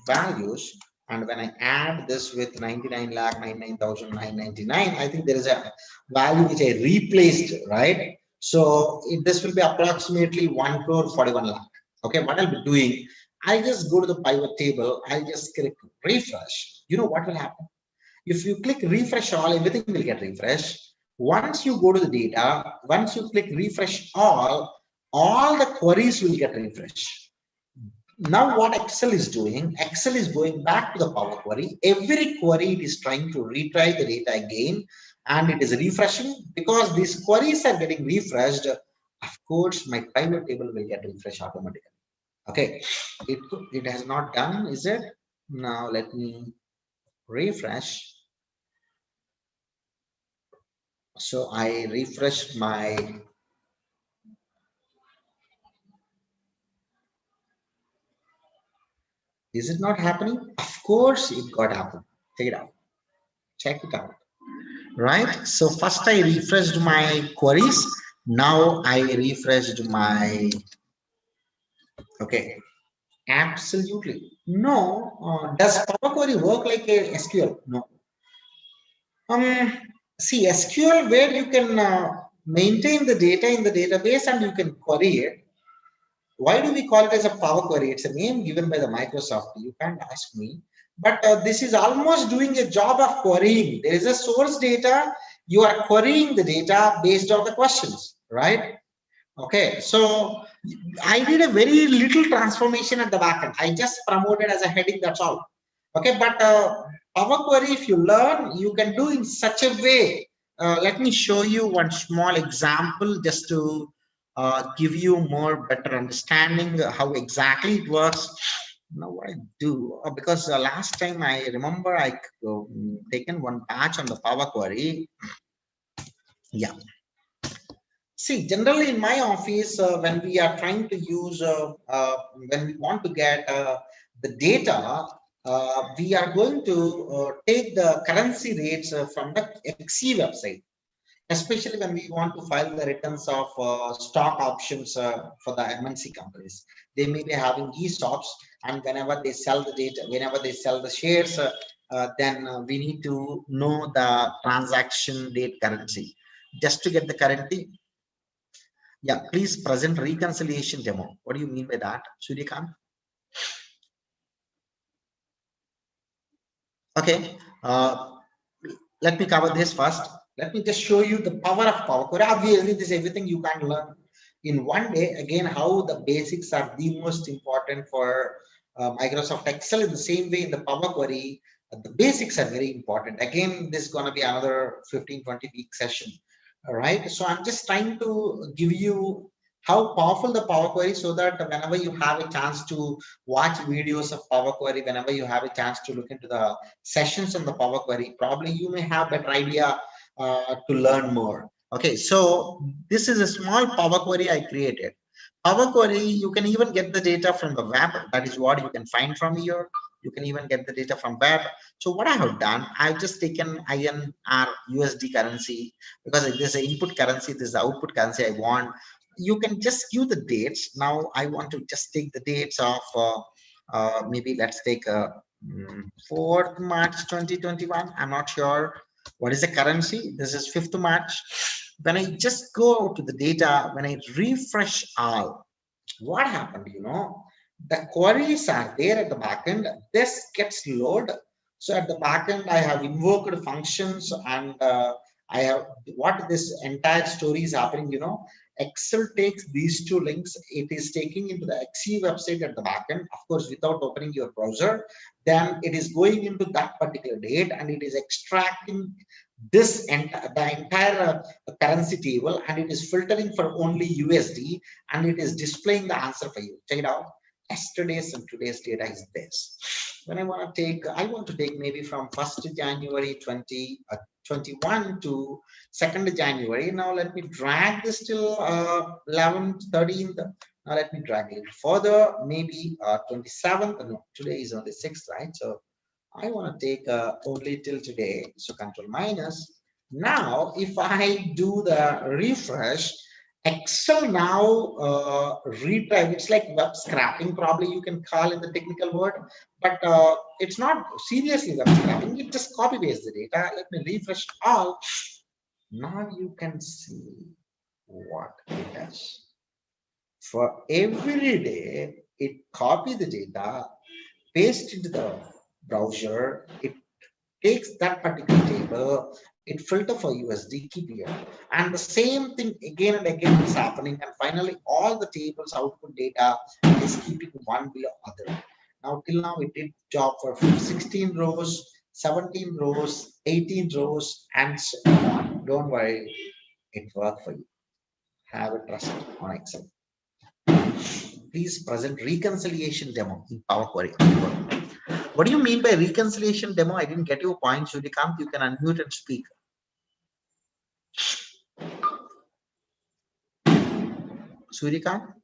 values. And when I add this with 99 lakh 99,999, I think there is a value which I replaced, right? So this will be approximately 1 crore 41 lakh. Okay, what I'll be doing, I just go to the pivot table, I just click refresh. You know what will happen? If you click refresh all, everything will get refreshed. Once you go to the data, once you click refresh all the queries will get refreshed. Now what Excel is doing, Excel is going back to the Power Query. Every query it is trying to retry the data again, and it is refreshing. Because these queries are getting refreshed, of course my pivot table will get refreshed automatically. Okay, it has not done, is it? Now let me refresh. So I refresh my, is it not happening? Of course it got happened. Check it out. Check it out. right? So first I refreshed my queries. Now I refreshed my, okay, absolutely. No, does Power Query work like a SQL? No. See, SQL where you can maintain the data in the database and you can query it. Why do we call it as a Power Query? It's a name given by the Microsoft. You can't ask me. But this is almost doing a job of querying. There is a source data. You are querying the data based on the questions, right? Okay, so I did a very little transformation at the backend. I just promoted as a heading, that's all. Okay, but Power Query, if you learn, you can do in such a way. Let me show you one small example just to give you more better understanding how exactly it works. Now what I do, because last time I remember I taken one batch on the Power Query. Yeah. See, generally in my office, when we are trying to use, when we want to get the data, we are going to take the currency rates from the XE website, especially when we want to file the returns of stock options for the MNC companies. They may be having ESOPs, and whenever they sell the data, whenever they sell the shares, then we need to know the transaction date currency. Just to get the currency, yeah, please present reconciliation demo. What do you mean by that, Suryakant? Okay, let me cover this first. Let me just show you the power of Power Query. Obviously, this is everything you can learn in one day. Again, how the basics are the most important for Microsoft Excel. In the same way, in the Power Query, the basics are very important. Again, this is going to be another 15-20 week session. All right. So I'm just trying to give you how powerful the Power Query, so that whenever you have a chance to watch videos of Power Query, whenever you have a chance to look into the sessions on the Power Query, probably you may have better idea to learn more. Okay, so this is a small Power Query I created. Power Query, you can even get the data from the web. That is what you can find from here. You can even get the data from web. So what I have done, I've just taken INR USD currency, because this is an input currency, this is the output currency I want. You can just give the dates. Now I want to just take the dates of maybe let's take 4th March 2021. I'm not sure what is the currency. This is 5th March. When I just go to the data, when I refresh all, what happened, the queries are there at the backend. This gets loaded. So at the backend, I have invoked functions, and I have what this entire story is happening. Excel takes these two links. It is taking into the XE website at the backend, of course, without opening your browser. Then it is going into that particular date, and it is extracting this the entire currency table, and it is filtering for only USD, and it is displaying the answer for you. Check it out. Yesterday's and today's data is this. When I want to take maybe from 1st January 2021 to 2nd January. Now let me drag this till 11th, 13th. Now let me drag it further, maybe 27th. No, today is only 6th, right? So I want to take only till today. So control minus. Now, if I do the refresh, Excel now retrieve. It's like web scrapping, probably you can call in the technical word, but it's not seriously web scrapping. You just copy paste the data. Let me refresh all. Now you can see what it does. For every day, it copy the data, paste into the browser, it takes that particular table, it filter for USD, keep here. And the same thing again and again is happening. And finally, all the tables output data is keeping one below other. Now, till now, it did job for 16 rows, 17 rows, 18 rows, and so on. Don't worry, it worked for you. Have a trust on Excel. Please present reconciliation demo in Power Query. What do you mean by reconciliation demo? I didn't get your point, Suryakant. You can unmute and speak. Suryakant?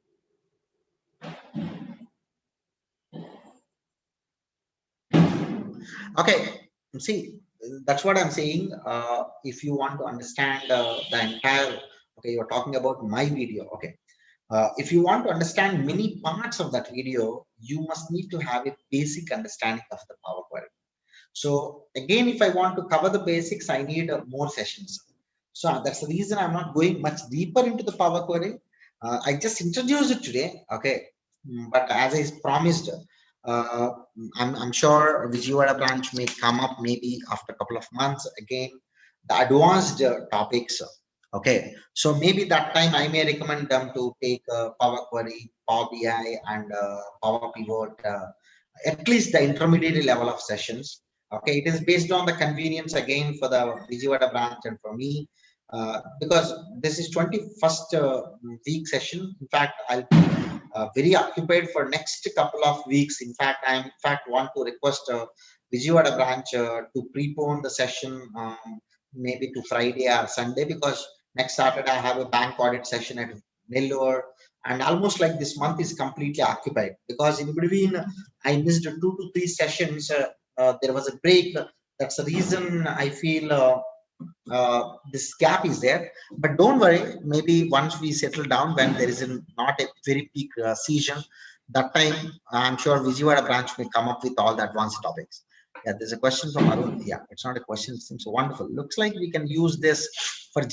Okay, see, that's what I'm saying. If you want to understand the entire, okay, you're talking about my video. Okay. If you want to understand many parts of that video, you must need to have a basic understanding of the Power Query. So again, if I want to cover the basics, I need more sessions. So that's the reason I'm not going much deeper into the Power Query. I just introduced it today, okay. But as I promised, uh, I'm sure Vijayawada branch may come up maybe after a couple of months again, the advanced topics. Okay, so maybe that time I may recommend them to take Power Query, Power BI, and Power Pivot, at least the intermediate level of sessions. Okay, it is based on the convenience again for the Vijayawada branch and for me, because this is 21st week session. In fact, I'll be very occupied for next couple of weeks. In fact, I in fact want to request Vijayawada branch to prepone the session maybe to Friday or Sunday, because next Saturday I have a bank audit session at Nellore, and almost like this month is completely occupied because in between I missed 2 to 3 sessions. There was a break. That's the reason I feel this gap is there. But don't worry, maybe once we settle down, when there is not a very peak season, that time I'm sure Vijayawada branch may come up with all the advanced topics. Yeah, there's a question from Arun. Yeah, it's not a question, it seems wonderful. Looks like we can use this for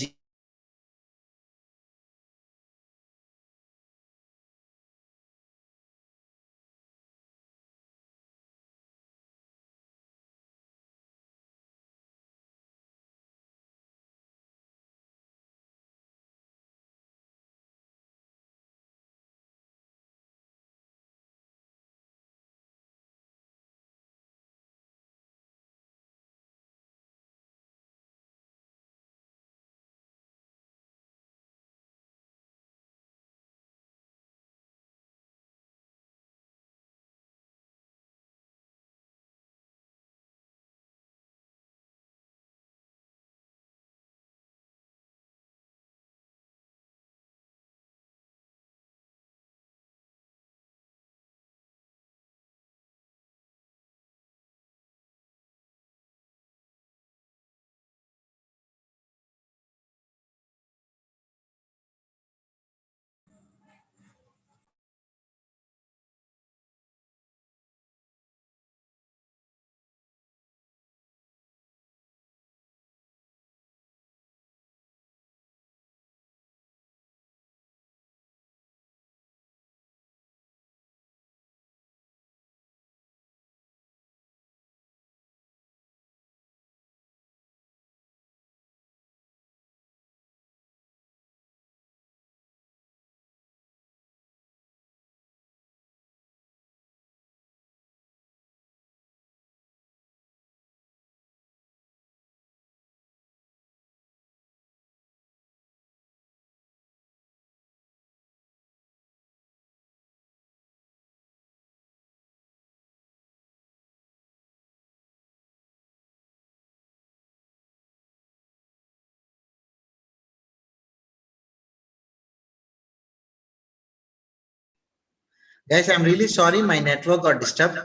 guys. I'm really sorry, my network got disturbed.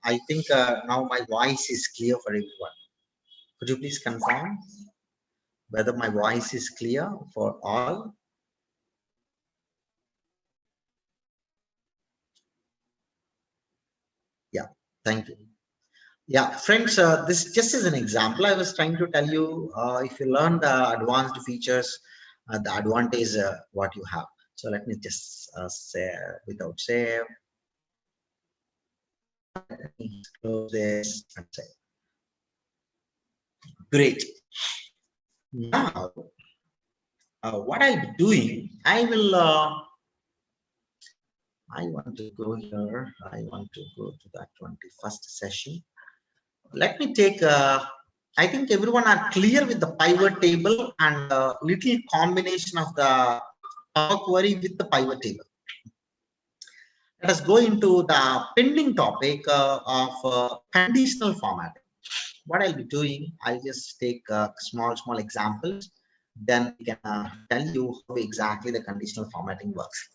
I think now my voice is clear for everyone. Could you please confirm whether my voice is clear for all? Yeah, thank you. Yeah, friends, this just is an example. I was trying to tell you, if you learn the advanced features, the advantage what you have. So let me just say without save. Let me close this and say, great. Now, what I'll be doing, I want to go here. I want to go to that 21st session. Let me take, I think everyone are clear with the pivot table and little combination of the Power Query with the pivot table. Let us go into the pending topic of conditional formatting. What I'll be doing, I'll just take small examples. Then we can tell you how exactly the conditional formatting works.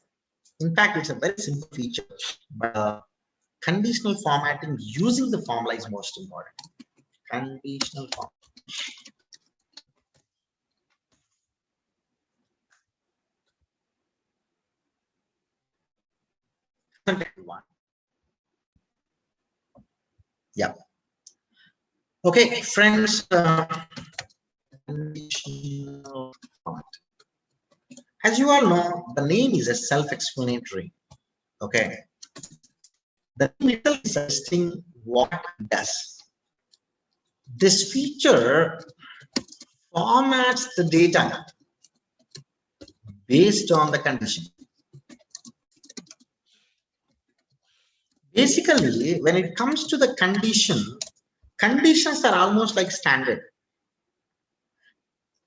In fact, it's a very simple feature, but conditional formatting using the formula is most important. conditional form. Yeah. Okay, friends. Conditional format. As you all know, the name is a self-explanatory. Okay. The name itself is suggesting what it does. This feature formats the data based on the condition. Basically, when it comes to the condition, conditions are almost like standard.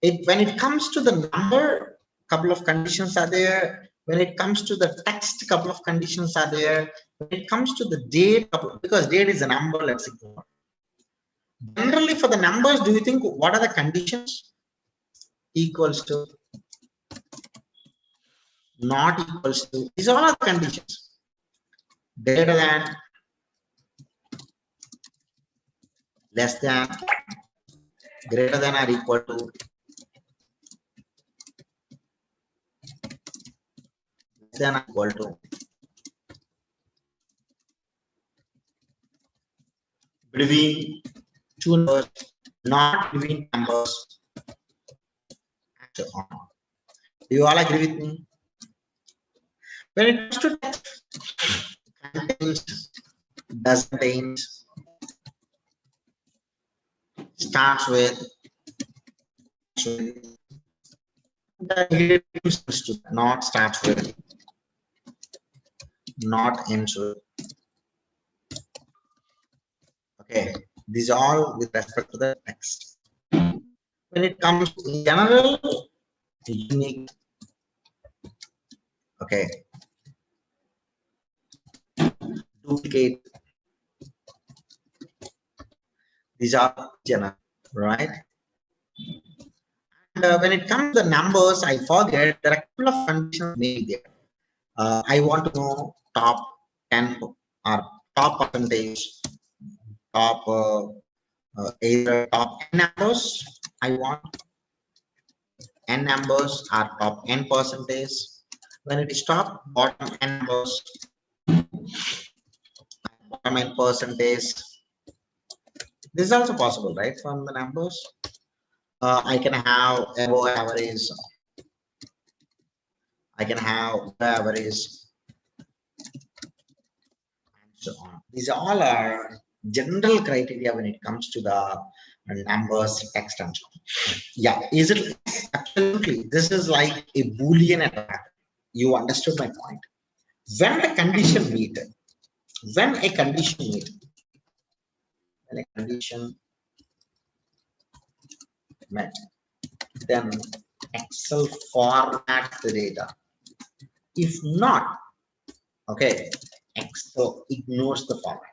When it comes to the number, couple of conditions are there. When it comes to the text, couple of conditions are there. When it comes to the date, because date is a number, let's ignore. Generally, for the numbers, do you think what are the conditions? Equals to, not equals to. These are all the conditions. Greater than, less than, greater than or equal to, less than or equal to, between two numbers, not between numbers, and so on. Do you all agree with me? When it comes to text, contains, does contains, starts with, not starts with, not ends with. Okay, these are all with respect to the text. When it comes in general, unique. Okay, duplicate. These are general, right? And when it comes to the numbers, I forget there are a couple of conditions made there. I want to know top 10 or top percentage, top either top n numbers. I want n numbers or top n percentage. When it is top bottom n numbers, bottom n percentage. This is also possible, right? From the numbers, I can have above average. I can have average, and so on. These all are general criteria when it comes to the numbers, text, and so on. Yeah, is it? Absolutely. This is like a Boolean attack. You understood my point. When the condition meet, when a condition meet, when a condition met, then Excel formats the data. If not, okay, Excel ignores the format.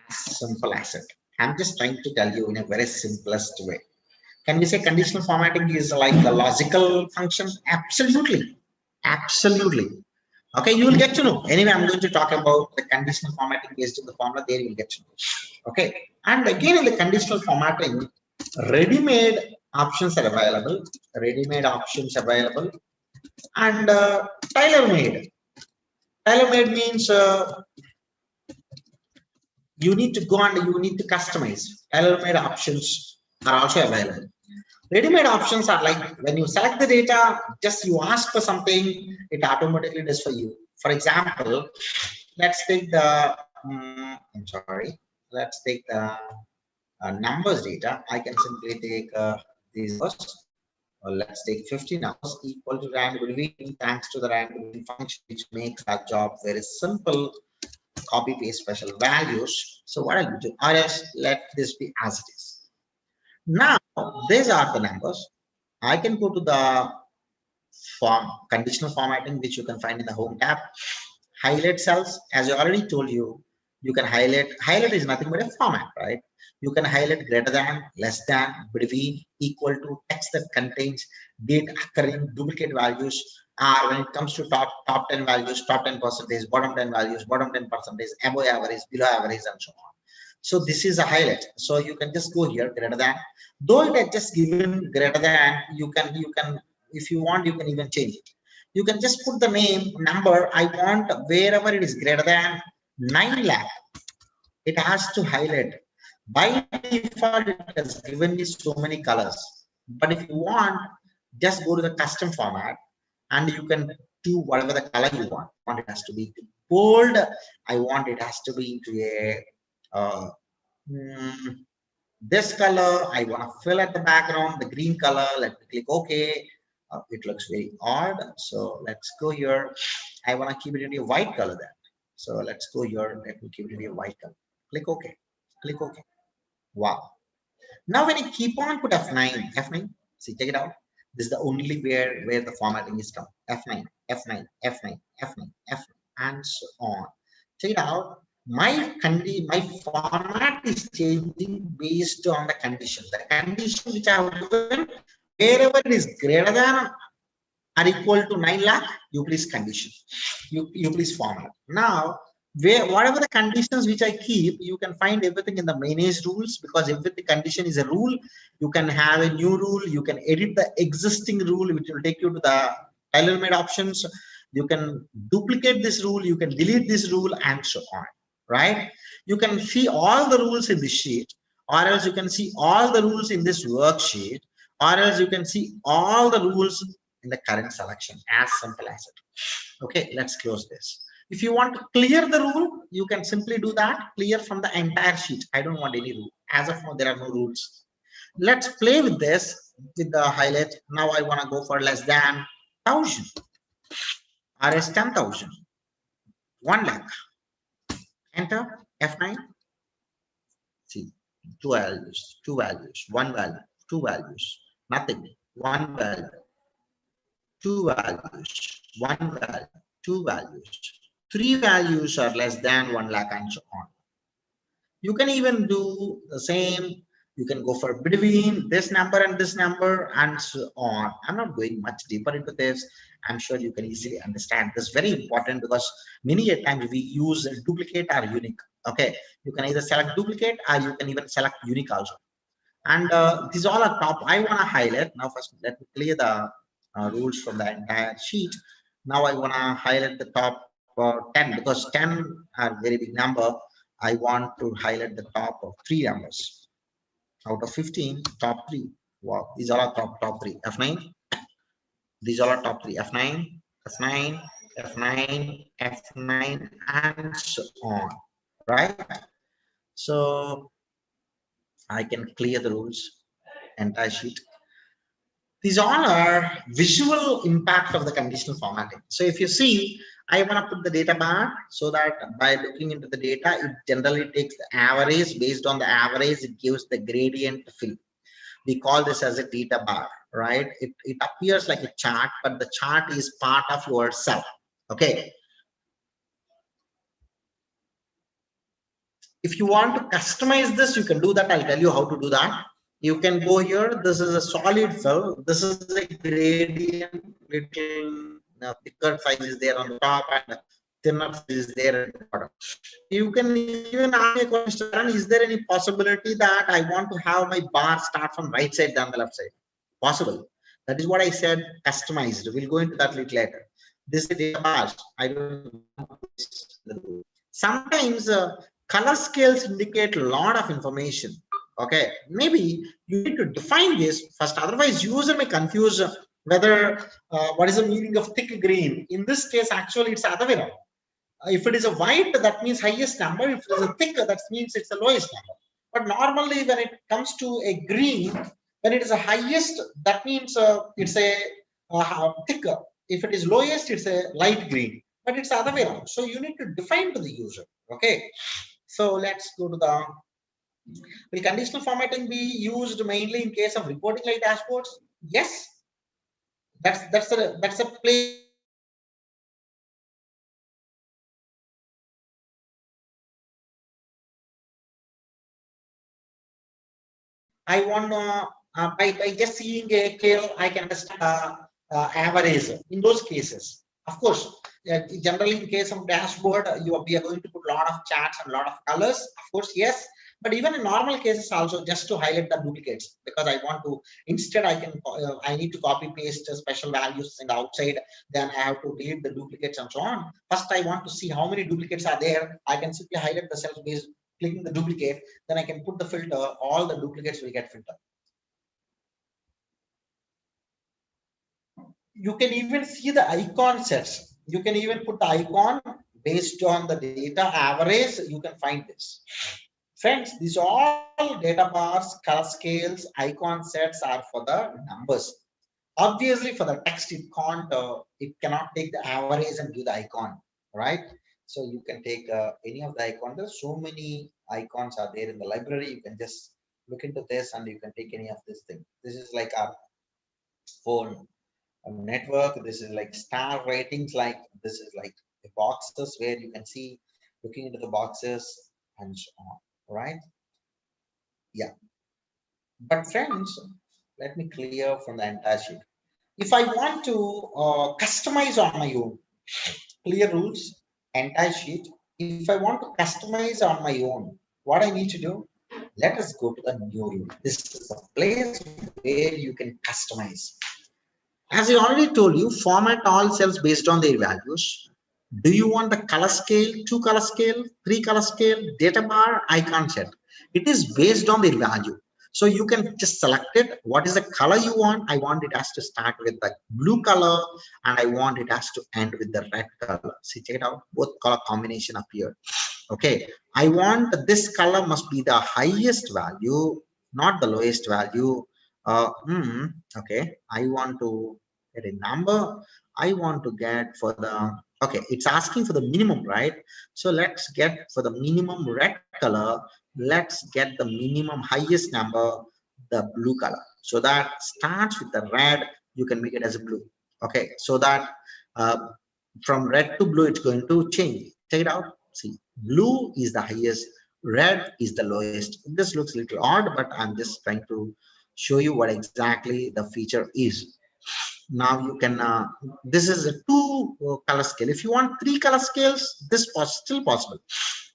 As simple as it. I'm just trying to tell you in a very simplest way. Can we say conditional formatting is like a logical function? Absolutely. Absolutely. Okay, you will get to know. Anyway, I'm going to talk about the conditional formatting based on the formula. There you will get to know. Okay. And again, in the conditional formatting, ready-made options are available. Ready-made options available. And tailor-made. Tailor-made means you need to go and you need to customize. Tailor-made options are also available. Ready-made options are like when you select the data, just you ask for something, it automatically does for you. For example, let's take the, let's take the numbers data. I can simply take these numbers. Let's take 50 numbers equal to rand between, thanks to the rand between function, which makes that job very simple. Copy paste special values. So what I'll do, or else let this be as it is. Now, these are the numbers. I can go to the form, conditional formatting, which you can find in the home tab. Highlight cells, as I already told you, you can highlight. Highlight is nothing but a format, right? You can highlight greater than, less than, between, equal to, text that contains date occurring, duplicate values. When it comes to top 10 values, top 10 percentage, bottom 10 values, bottom 10 percentage, above average, below average, and so on. So this is a highlight. So you can just go here greater than. Though it has just given greater than, you can if you want you can even change it. You can just put the name number. I want wherever it is greater than 9 lakh, it has to highlight. By default, it has given me so many colors. But if you want, just go to the custom format and you can do whatever the color you want. I want it has to be bold. I want it has to be into a mm, this color. I want to fill at the background, the green color. Let me click OK. It looks very odd. So let's go here. I want to keep it in a white color then. So let's go here. Let me keep it in a white color. Click OK. Click OK. Wow. Now when you keep on put F9, see, check it out. This is the only where the formatting is come. F9, F9, F9, F9, F9, and so on. Check it out. My format is changing based on the condition. The condition which I have given, wherever it is greater than or equal to 9 lakh, you please condition. You please format. Now, whatever the conditions which I keep, you can find everything in the manage rules, because every condition is a rule. You can have a new rule. You can edit the existing rule, which will take you to the tailor-made options. You can duplicate this rule. You can delete this rule, and so on. Right? You can see all the rules in this sheet, or else you can see all the rules in this worksheet, or else you can see all the rules in the current selection. As simple as it. Okay, let's close this. If you want to clear the rule, you can simply do that. Clear from the entire sheet. I don't want any rule. As of now, there are no rules. Let's play with this with the highlight. Now I want to go for less than 1,000 or as 10,000. 1 lakh. Enter F9. See, two values, one value, two values, nothing, one value, two values, one value, two values, three values are less than 1 lakh, and so on. You can even do the same. You can go for between this number and this number, and so on. I'm not going much deeper into this. I'm sure you can easily understand this. Very important, because many a times we use a duplicate or unique. Okay, you can either select duplicate or you can even select unique also. And these all are top. I want to highlight now. First, let me clear the rules from the entire sheet. Now I want to highlight the top 10, because 10 are very big number. I want to highlight the top of 3 numbers out of 15. Top 3. Wow, these are top 3. F9. These are top 3. F9, F9, F9, F9, and so on. Right? So I can clear the rules, entire sheet. These all are visual impact of the conditional formatting. So if you see, I want to put the data bar, so that by looking into the data, it generally takes the average. Based on the average, it gives the gradient fill. We call this as a data bar, right? It appears like a chart, but the chart is part of your cell. Okay. If you want to customize this, you can do that. I'll tell you how to do that. You can go here. This is a solid fill. This is a gradient. Little thicker size is there on the top, and thinner size is there at the bottom. You can even ask a question: is there any possibility that I want to have my bar start from right side than the left side? Possible. That is what I said. Customized. We'll go into that little later. This is data bars. I don't know. Sometimes color scales indicate a lot of information. Okay, maybe you need to define this first, otherwise user may confuse whether what is the meaning of thick green. In this case, actually it's the other way around. If it is a white, that means highest number. If it is a thick, that means it's the lowest number. But normally when it comes to a green, when it is the highest, that means it's a thicker. If it is lowest, it's a light green. But it's the other way around. So you need to define to the user. Okay. So let's go to the. Will conditional formatting be used mainly in case of reporting like dashboards? Yes. That's a place. I want by just seeing a scale, I can understand average in those cases. Of course, generally in case of dashboard, we are going to put a lot of charts and a lot of colors. Of course, yes, But even in normal cases also, just to highlight the duplicates, because I want to, instead I can, I need to copy paste special values in the outside, then I have to delete the duplicates and so on. First, I want to see how many duplicates are there. I can simply highlight the cells based clicking the duplicate, then I can put the filter, all the duplicates will get filtered. You can even see the icon sets. You can even put the icon based on the data average. You can find this. Friends, these all data bars, color scales, icon sets are for the numbers. Obviously, for the text, it cannot take the average and give the icon, right? So you can take any of the icons. There's so many icons are there in the library. You can just look into this and you can take any of this thing. This is like our phone network. This is like star ratings. Like this is like the boxes where you can see looking into the boxes and so on, right? Yeah. But friends, let me clear from the entire sheet. If I want to customize on my own, clear rules, entire sheet. If I want to customize on my own, what I need to do? Let us go to the new rule. This is the place where you can customize. As I already told you, format all cells based on their values. Do you want the color scale, 2-color scale, 3-color scale, data bar, icon set? It is based on their value. So you can just select it. What is the color you want? I want it has to start with the blue color and I want it has to end with the red color. See, check it out. Both color combination appear. Okay. I want this color must be the highest value, not the lowest value. Okay. I want to get a number. I want to get for the, okay, it's asking for the minimum, right? So let's get for the minimum red color, let's get the minimum highest number, the blue color. So that starts with the red, you can make it as a blue. Okay, so that uh, from red to blue, it's going to change. Check it out. See, blue is the highest, red is the lowest. This looks a little odd, but I'm just trying to show you what exactly the feature is. Now you can this is a 2-color scale. If you want 3-color scales, this was still possible.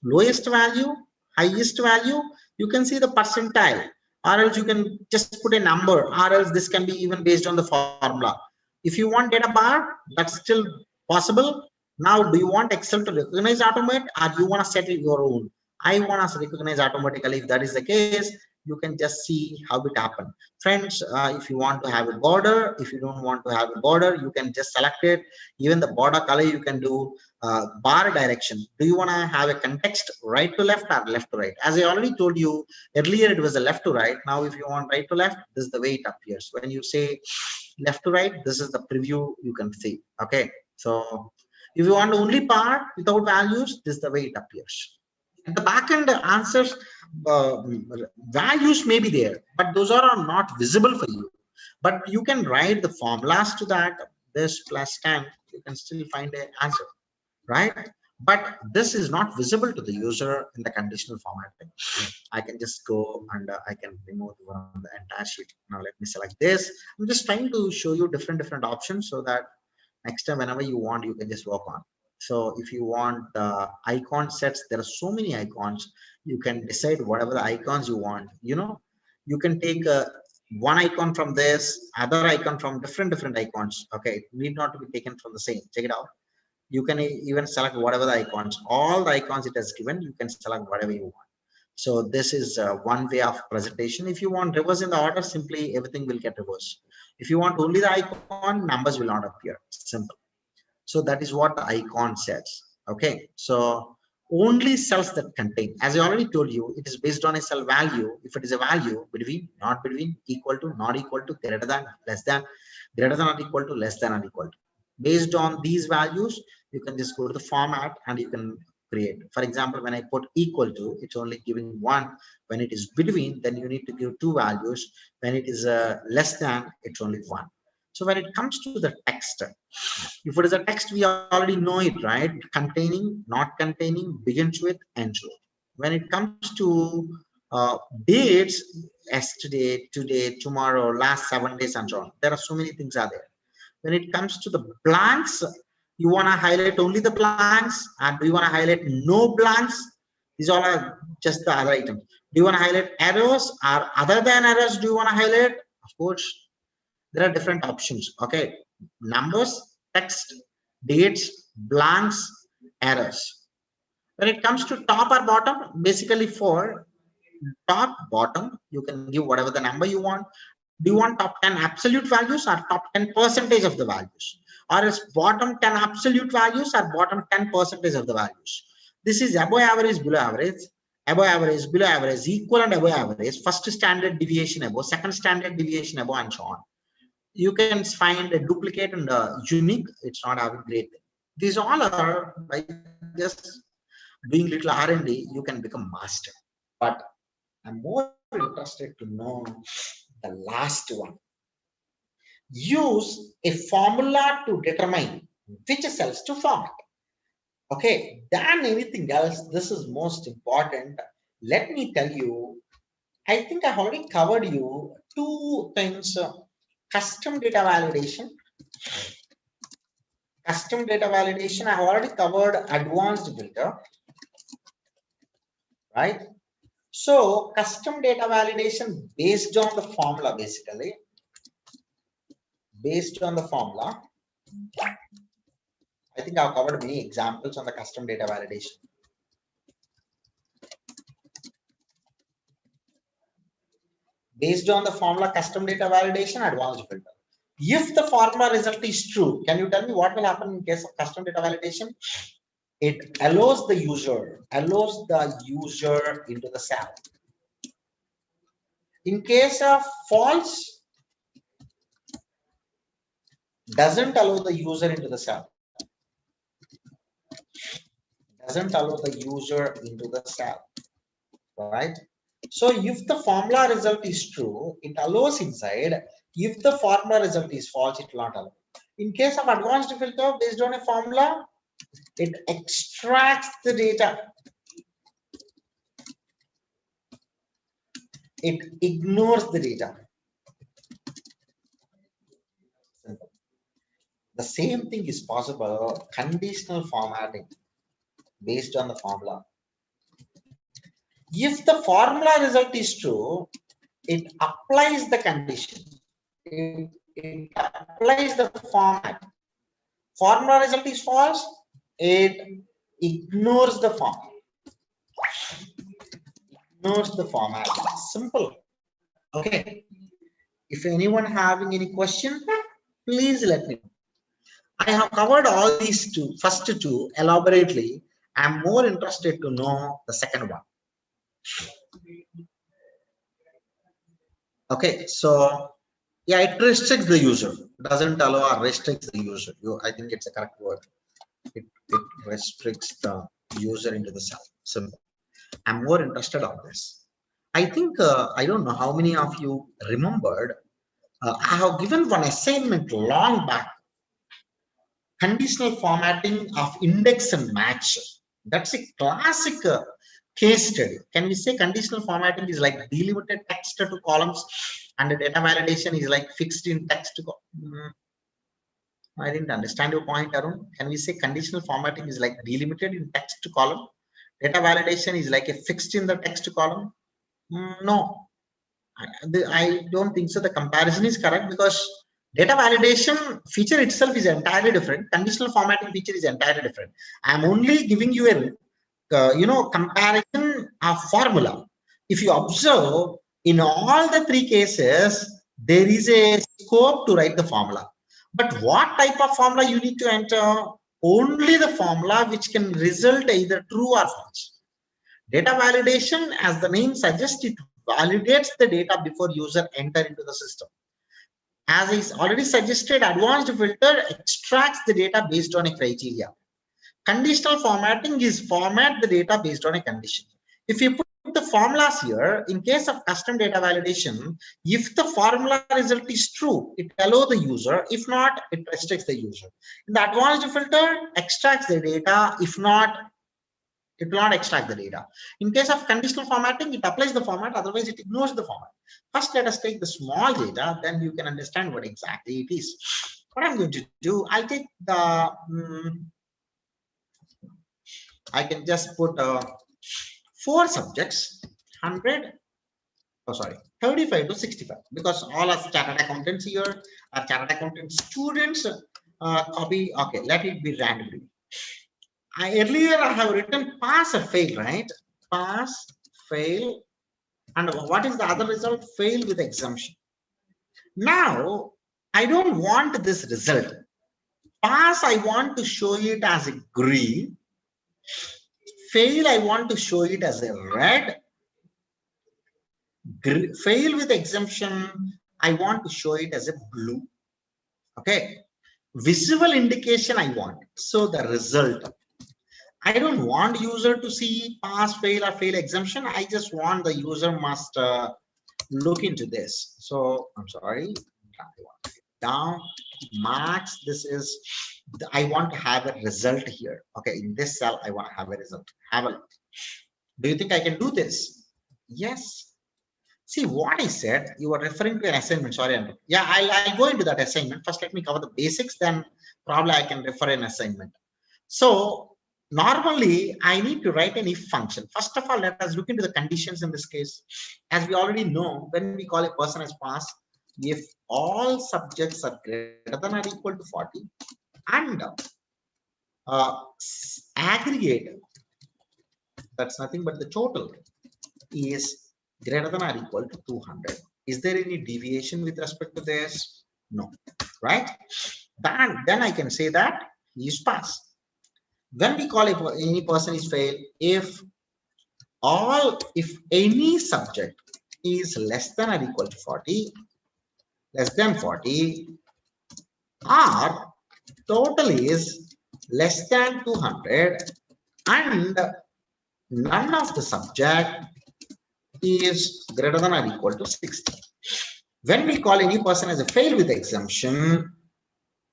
Lowest value, highest value, you can see the percentile, or else you can just put a number, or else this can be even based on the formula. If you want data bar, that's still possible. Now, do you want Excel to recognize automate, or you want to set it your own? I want to recognize automatically. If that is the case, you can just see how it happened. Friends, if you want to have a border, if you don't want to have a border, you can just select it. Even the border color, you can do bar direction. Do you want to have a context right to left or left to right? As I already told you earlier, it was a left to right. Now, if you want right to left, this is the way it appears. When you say left to right, this is the preview you can see. Okay, so if you want only bar without values, this is the way it appears. At the backend answers, values may be there, but those are not visible for you. But you can write the formulas to that, this plus 10, you can still find an answer, right? But this is not visible to the user in the conditional formatting. I can just go and I can remove the entire sheet. Now let me select this. I'm just trying to show you different options so that next time whenever you want, you can just work on. So if you want the icon sets, there are so many icons. You can decide whatever the icons you want. You know, you can take one icon from this, other icon from different icons. Okay, it need not to be taken from the same. Check it out. You can even select whatever the icons, all the icons it has given, you can select whatever you want. So this is one way of presentation. If you want reverse in the order, simply everything will get reversed. If you want only the icon, numbers will not appear. Simple. So that is what the icon says. Okay, so only cells that contain, as I already told you, it is based on a cell value. If it is a value between, not between, equal to, not equal to, greater than, less than, greater than or equal to, less than or equal to. Based on these values, you can just go to the format and you can create. For example, when I put equal to, it's only giving 1. When it is between, then you need to give 2 values. When it is less than, it's only 1. So when it comes to the text, if it is a text, we already know it, right? Containing, not containing, begins with, ends with. When it comes to dates, yesterday, today, tomorrow, last 7 days, and so on, there are so many things are there. When it comes to the blanks, you want to highlight only the blanks, and do you want to highlight no blanks? These all are just the other items. Do you want to highlight arrows or other than arrows? Do you want to highlight? Of course, there are different options. Okay, numbers, text, dates, blanks, arrows. When it comes to top or bottom, basically for top, bottom, you can give whatever the number you want. Do you want top 10 absolute values or top 10 percentage of the values? Or is bottom 10 absolute values or bottom 10 percentage of the values? This is above average, below average, above average, below average, equal and above average, first standard deviation above, second standard deviation above, and so on. You can find a duplicate and unique. It's not a great thing. These all are by just doing little R&D, you can become master. But I'm more interested to know the last one. Use a formula to determine which cells to format. Okay, than anything else, this is most important. Let me tell you, I think I've already covered you two things. Custom data validation. Custom data validation, I have already covered advanced filter, right? So custom data validation based on the formula, basically. Based on the formula. I think I've covered many examples on the custom data validation. Based on the formula, custom data validation, advanced filter. If the formula result is true, can you tell me what will happen in case of custom data validation? It allows the user into the cell. In case of false, doesn't allow the user into the cell. Doesn't allow the user into the cell, right? So if the formula result is true, it allows inside. If the formula result is false, it will not allow. In case of advanced filter based on a formula, it extracts the data. It ignores the data. The same thing is possible, conditional formatting based on the formula. If the formula result is true, it applies the condition. It applies the format. Formula result is false, it ignores the format. Ignores the format. Simple. Okay. If anyone having any question, please let me know. I have covered all these first two elaborately. I'm more interested to know the second one. Okay, so yeah, it restricts the user, doesn't allow or restricts the user. I think it's a correct word. It restricts the user into the cell. Simple. I'm more interested on this. I think I don't know how many of you remembered. I have given one assignment long back. Conditional formatting of index and match. That's a classic case study. Can we say conditional formatting is like delimited text to columns and the data validation is like fixed in text to I didn't understand your point, Arun. Can we say conditional formatting is like delimited in text to column? Data validation is like a fixed in the text to column? No, I don't think so. The comparison is correct because data validation feature itself is entirely different. Conditional formatting feature is entirely different. I'm only giving you a comparison of formula. If you observe, in all the three cases, there is a scope to write the formula. But what type of formula you need to enter? Only the formula which can result either true or false. Data validation, as the name suggests, it validates the data before user enter into the system. As is already suggested, advanced filter extracts the data based on a criteria. Conditional formatting is format the data based on a condition. If you put the formulas here, in case of custom data validation, if the formula result is true, it allows the user. If not, it restricts the user. In the advanced filter, extracts the data. If not, it will not extract the data. In case of conditional formatting, it applies the format, otherwise it ignores the format. First, let us take the small data, then you can understand what exactly it is. What I'm going to do, I'll take the, I can just put 4 subjects. 100, oh sorry, 35 to 65, because all are chartered accountants here are chartered accountant students. Copy, okay, let it be randomly. Earlier I have written pass or fail, right? Pass, fail, and what is the other result? Fail with exemption. Now I don't want this result. Pass, I want to show it as a green. Fail, I want to show it as a red. Fail with exemption, I want to show it as a blue. Okay. Visual indication I want. So the result. I don't want user to see pass, fail, or fail exemption. I just want the user must look into this. So I'm sorry. Down marks. This is. I want to have a result here. Okay. In this cell, I want to have a result. Have a look. Do you think I can do this? Yes. See what I said, you were referring to an assignment. Sorry, Andrew. Yeah, I'll go into that assignment. First, let me cover the basics, then probably I can refer an assignment. So normally I need to write an if function. First of all, let us look into the conditions in this case. As we already know, when we call a person as pass, if all subjects are greater than or equal to 40 and aggregate, that's nothing but the total, is greater than or equal to 200. Is there any deviation with respect to this? No, right? Then I can say that he is pass. When we call it any person is fail, if any subject is less than or equal to 40, less than 40, or total is less than 200, and none of the subject is greater than or equal to 60. When we call any person as a fail with exemption,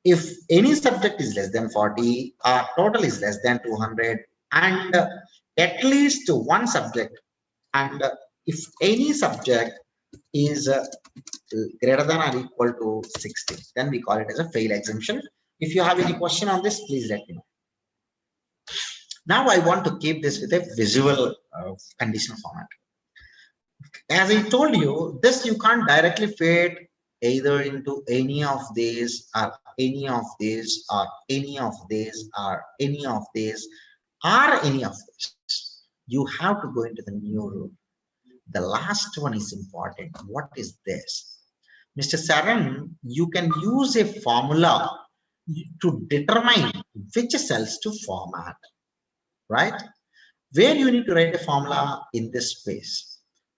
if any subject is less than 40, our total is less than 200, and at least one subject, and if any subject is greater than or equal to 60, then we call it as a fail exemption. If you have any question on this, please let me know. Now I want to keep this with a visual conditional format. As I told you, this you can't directly fit either into any of these or any of these or any of these or any of these or any of this. You have to go into the new rule. The last one is important. What is this? Mr. Saran, you can use a formula to determine which cells to format, right? Where you need to write a formula in this space.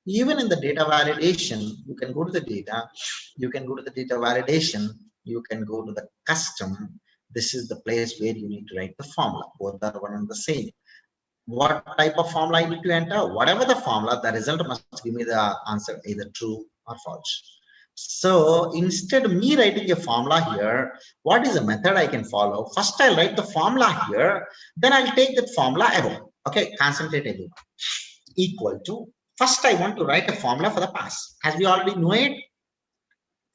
Even in the data validation, you can go to the data, you can go to the data validation, you can go to the custom. This is the place where you need to write the formula. Both are one and the same. What type of formula I need to enter? Whatever the formula, the result must give me the answer either true or false. So instead of me writing a formula here, what is the method I can follow? First, I'll write the formula here, then I'll take that formula above. Okay, concentrate above. Equal to, first I want to write a formula for the pass. As we already know it,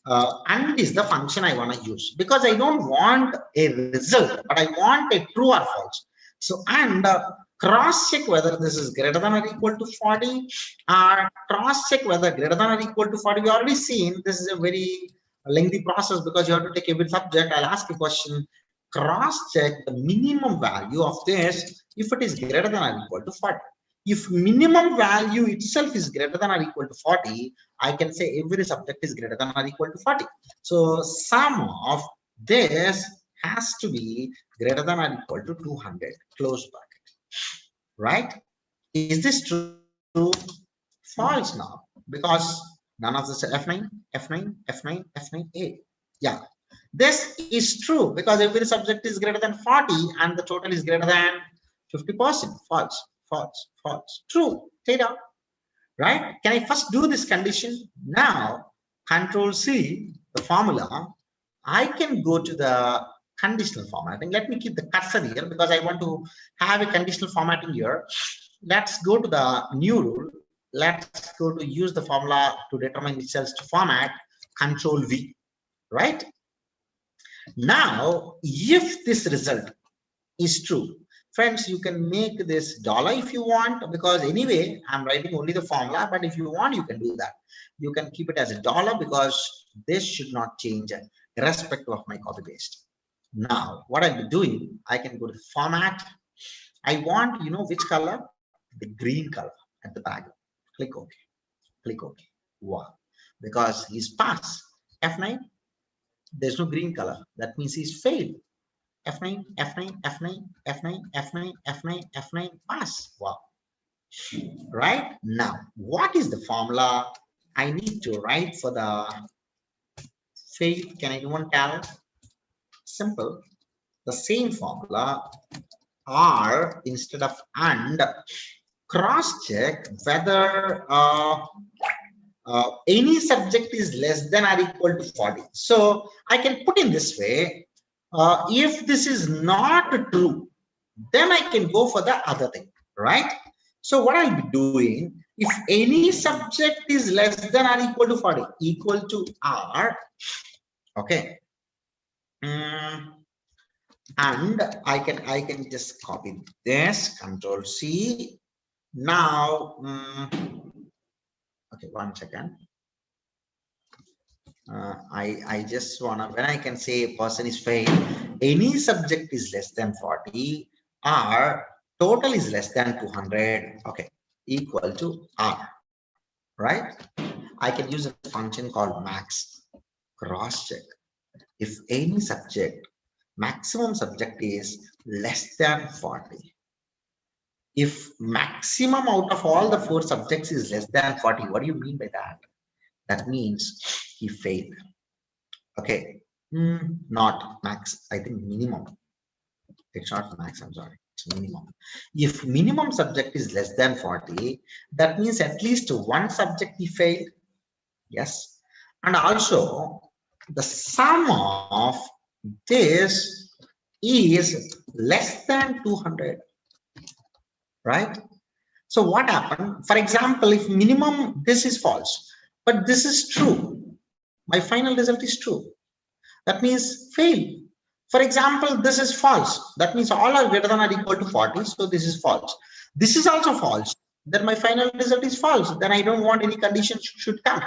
and is the function I want to use, because I don't want a result, but I want a true or false. So, and cross check whether this is greater than or equal to 40, or cross check whether greater than or equal to 40. We already seen this is a very lengthy process because you have to take every subject. I'll ask a question, cross check the minimum value of this if it is greater than or equal to 40. If minimum value itself is greater than or equal to 40, I can say every subject is greater than or equal to 40. So sum of this has to be greater than or equal to 200, close bracket, right? Is this true? False now, because none of this F9, F9, F9, F9, A. Yeah, this is true because every subject is greater than 40 and the total is greater than 50%. False, false, false. True, theta, right? Can I first do this condition? Now, Control C, the formula, I can go to the conditional formatting. Let me keep the cursor here because I want to have a conditional formatting here. Let's go to the new rule. Let's go to use the formula to determine which cells to format. Control V, right? Now, if this result is true, Friends, you can make this dollar if you want, because anyway, I'm writing only the formula, but if you want, you can do that. You can keep it as a dollar because this should not change irrespective of my copy paste. Now, what I'll be doing, I can go to the format. I want, you know, which color? The green color at the back. Click OK. Click OK. Wow. Because he's passed. F9, there's no green color. That means he's failed. F9, F9, F9, F9, F9, F9, F9, pass. Wow. Right? Now, what is the formula I need to write for the fail? Can anyone tell? Simple. The same formula, or instead of and, cross check whether any subject is less than or equal to 40. So I can put in this way, if this is not true, then I can go for the other thing, right? So what I'll be doing, if any subject is less than or equal to 40, equal to R, okay, and I can just copy this, Control C. Now, okay, 1 second. I just wanna, when I can say a person is failed, any subject is less than 40, or total is less than 200, okay, equal to R, right? I can use a function called max, cross check. If any subject, maximum subject is less than 40. If maximum out of all the 4 subjects is less than 40, what do you mean by that? That means he failed. Okay, not max, I think minimum. It's not max, I'm sorry, it's minimum. If minimum subject is less than 40, that means at least one subject he failed. Yes. And also the sum of this is less than 200, right? So what happened? For example, if minimum this is false, but this is true, my final result is true. That means fail. For example, this is false. That means all are greater than or equal to 40. So this is false. This is also false. Then my final result is false. Then I don't want any condition should come.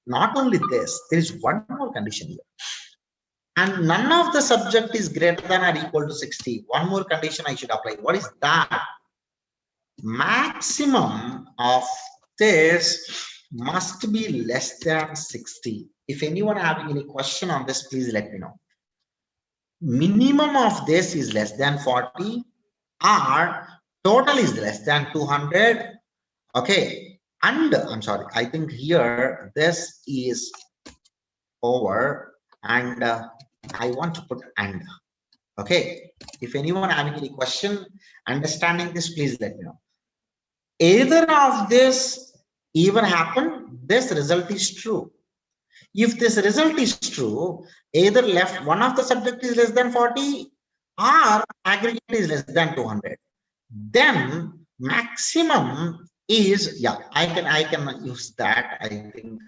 Not only this, there is one more condition here. And none of the subject is greater than or equal to 60. One more condition I should apply. What is that? Maximum of this must be less than 60. If anyone having any question on this, please let me know. Minimum of this is less than 40, or total is less than 200. Okay, and I'm sorry, I think here this is over, and I want to put and. Okay, if anyone having any question understanding this, please let me know. Either of this even happen, this result is true. If this result is true, either left one of the subject is less than 40 or aggregate is less than 200. Then maximum is, yeah, I can use that. I think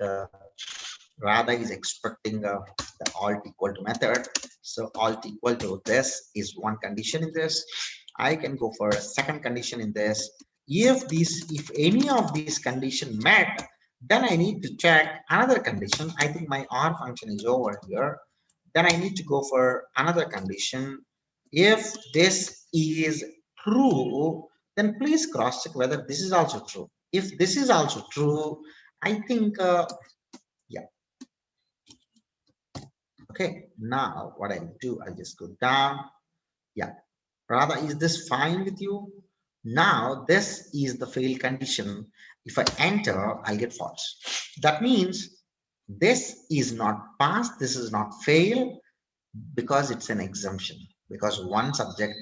Radha is expecting the alt equal to method. So alt equal to this is one condition in this. I can go for a second condition in this. If any of these condition met, then I need to check another condition. I think my R function is over here. Then I need to go for another condition. If this is true, then please cross check whether this is also true. If this is also true, I think, yeah. Okay, now what I do, I just go down. Yeah, Radha, is this fine with you? Now this is the fail condition. If I enter, I get false. That means this is not passed, this is not fail, because it's an exemption, because one subject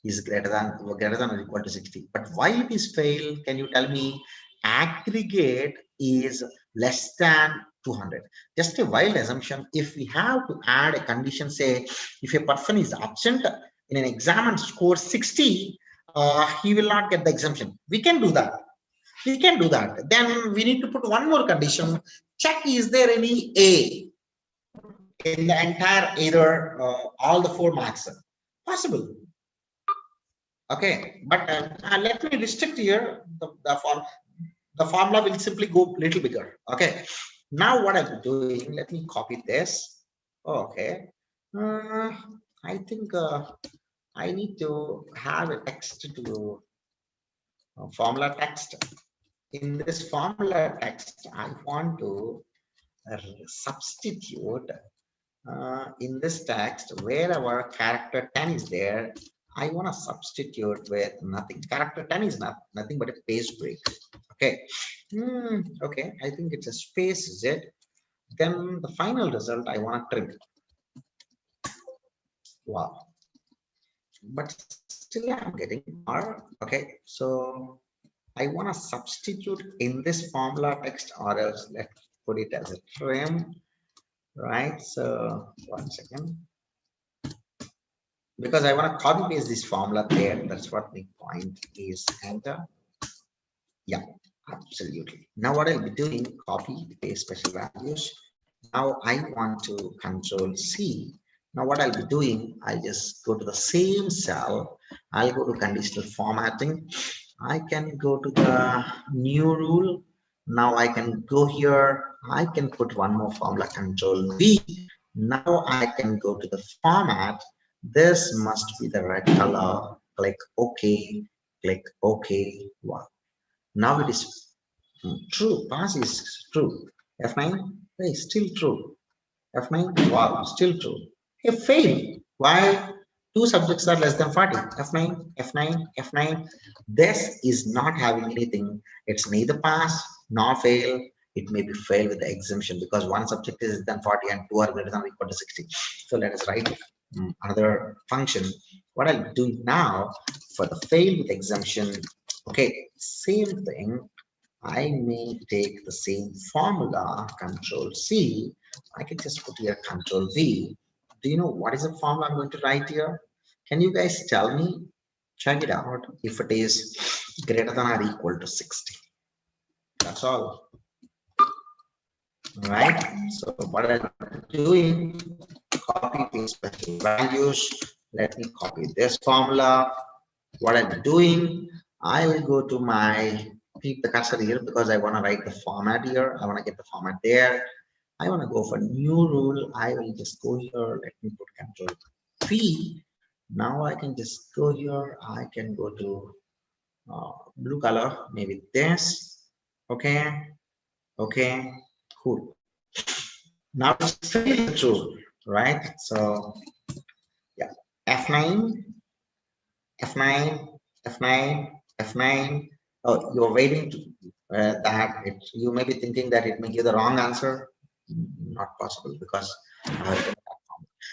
is greater than or equal to 60. But why it is fail? Can you tell me? Aggregate is less than 200. Just a wild assumption. If we have to add a condition, say if a person is absent in an exam and scores 60, he will not get the exemption. We can do that. We can do that. Then we need to put one more condition. Check, is there any A in the entire, either all the 4 marks? Possible. Okay, but let me restrict here the formula will simply go little bigger. Okay, now what I'm doing, let me copy this. Okay, uh, I think I need to have a text to formula text. In this formula text, I want to substitute in this text wherever character 10 is there. I want to substitute with nothing. Character 10 is nothing but a space break. Okay. Okay, I think it's a space Z. Then the final result I want to trim. Wow, but still I'm getting R. Okay, so I want to substitute in this formula text, or else let's put it as a trim, right? So 1 second, because I want to copy paste this formula there. That's what the point is. Enter. Yeah, absolutely. Now what I'll be doing, copy paste special values. Now I want to control C. Now what I'll be doing, I'll just go to the same cell. I'll go to conditional formatting. I can go to the new rule. Now I can go here. I can put one more formula, control V. Now I can go to the format. This must be the red color. Click OK. Click OK. Wow. Now it is true. Pass is true. F9 is still true. F9, wow, still true. Hey, fail. Why? Two subjects are less than 40. F9, F9, F9. This is not having anything. It's neither pass nor fail. It may be fail with the exemption because one subject is less than 40 and two are greater than or equal to 60. So let us write another function. What I'll do now for the fail with exemption, okay, same thing. I may take the same formula, control C. I can just put here control V. Do you know what is the formula I'm going to write here? Can you guys tell me? Check it out if it is greater than or equal to 60. That's all. All right. So what I'm doing, copy paste special values. Let me copy this formula. What I'm doing, I will go to my keep the cursor here because I want to write the format here. I want to get the format there. I want to go for new rule. I will just go here. Let me put control P. Now I can just go here. I can go to blue color, maybe this. Okay. Okay. Cool. Now it's fairly true, right? So yeah, F9, F9, F9, F9. Oh, you're waiting to that you may be thinking that it may give the wrong answer. Not possible because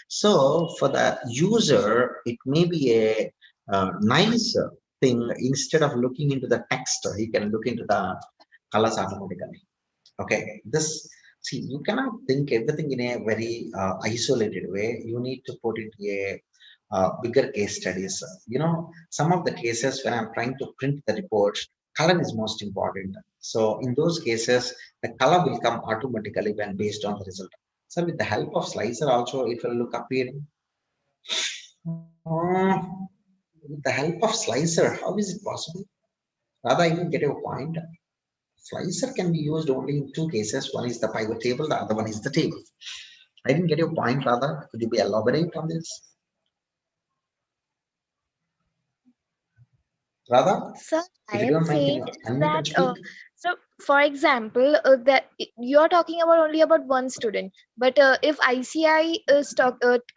so for the user, it may be a nice thing. Instead of looking into the text, he can look into the colors automatically. Okay, this see you cannot think everything in a very isolated way. You need to put it in a bigger case studies. You know, some of the cases when I'm trying to print the reports, color is most important. So in those cases, the color will come automatically when based on the result. So with the help of slicer also, it will look appearing. Uh, with the help of slicer, how is it possible? Rather, I didn't get your point. Slicer can be used only in two cases. One is the pivot table, the other one is the table. I didn't get your point, rather. Could you be elaborate on this? Rather, Sir, if I you am don't mind, can saying you is unmute and that speak? so for example you're talking about only about one student, but if ICI is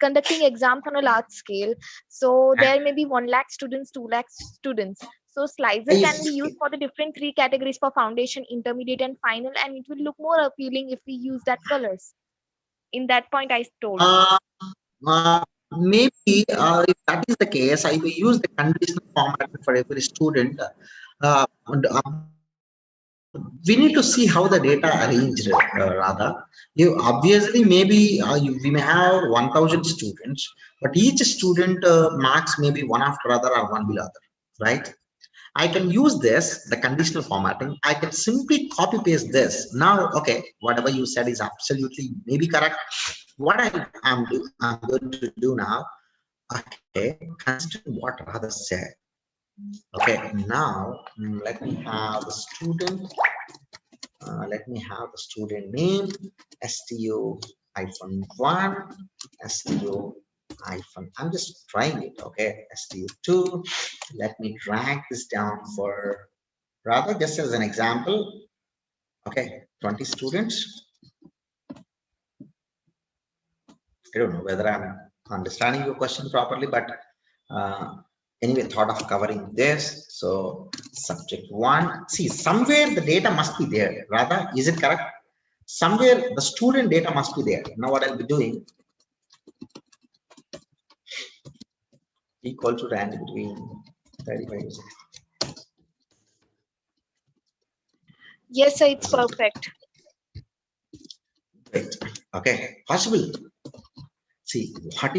conducting exams on a large scale, so there may be 1 lakh students, 2 lakh students. So slicer can be Yes. used for the different three categories for foundation, intermediate, and final, and it will look more appealing if we use that colors. In that point, I told. Uh, maybe if that is the case, I will use the conditional format for every student. But we need to see how the data arranged. Rather, you obviously maybe we may have 1,000 students, but each student marks maybe one after other or one below other, right? I can use this, the conditional formatting. I can simply copy paste this. Now, okay, whatever you said is absolutely maybe correct. What I'm going to do now, okay, considering what others said. Okay, now let me have the student. Let me have the student name stu-1 stu- I'm just trying it. Okay, stu2. Let me drag this down for rather just as an example. Okay, 20 students. I don't know whether I'm understanding your question properly, but uh, anyway, thought of covering this. So subject one, see somewhere the data must be there. Rather, is it correct? Somewhere the student data must be there. Now what I'll be doing, equal to range between 35. Yes, sir, it's perfect. Great. Okay, possible. See, what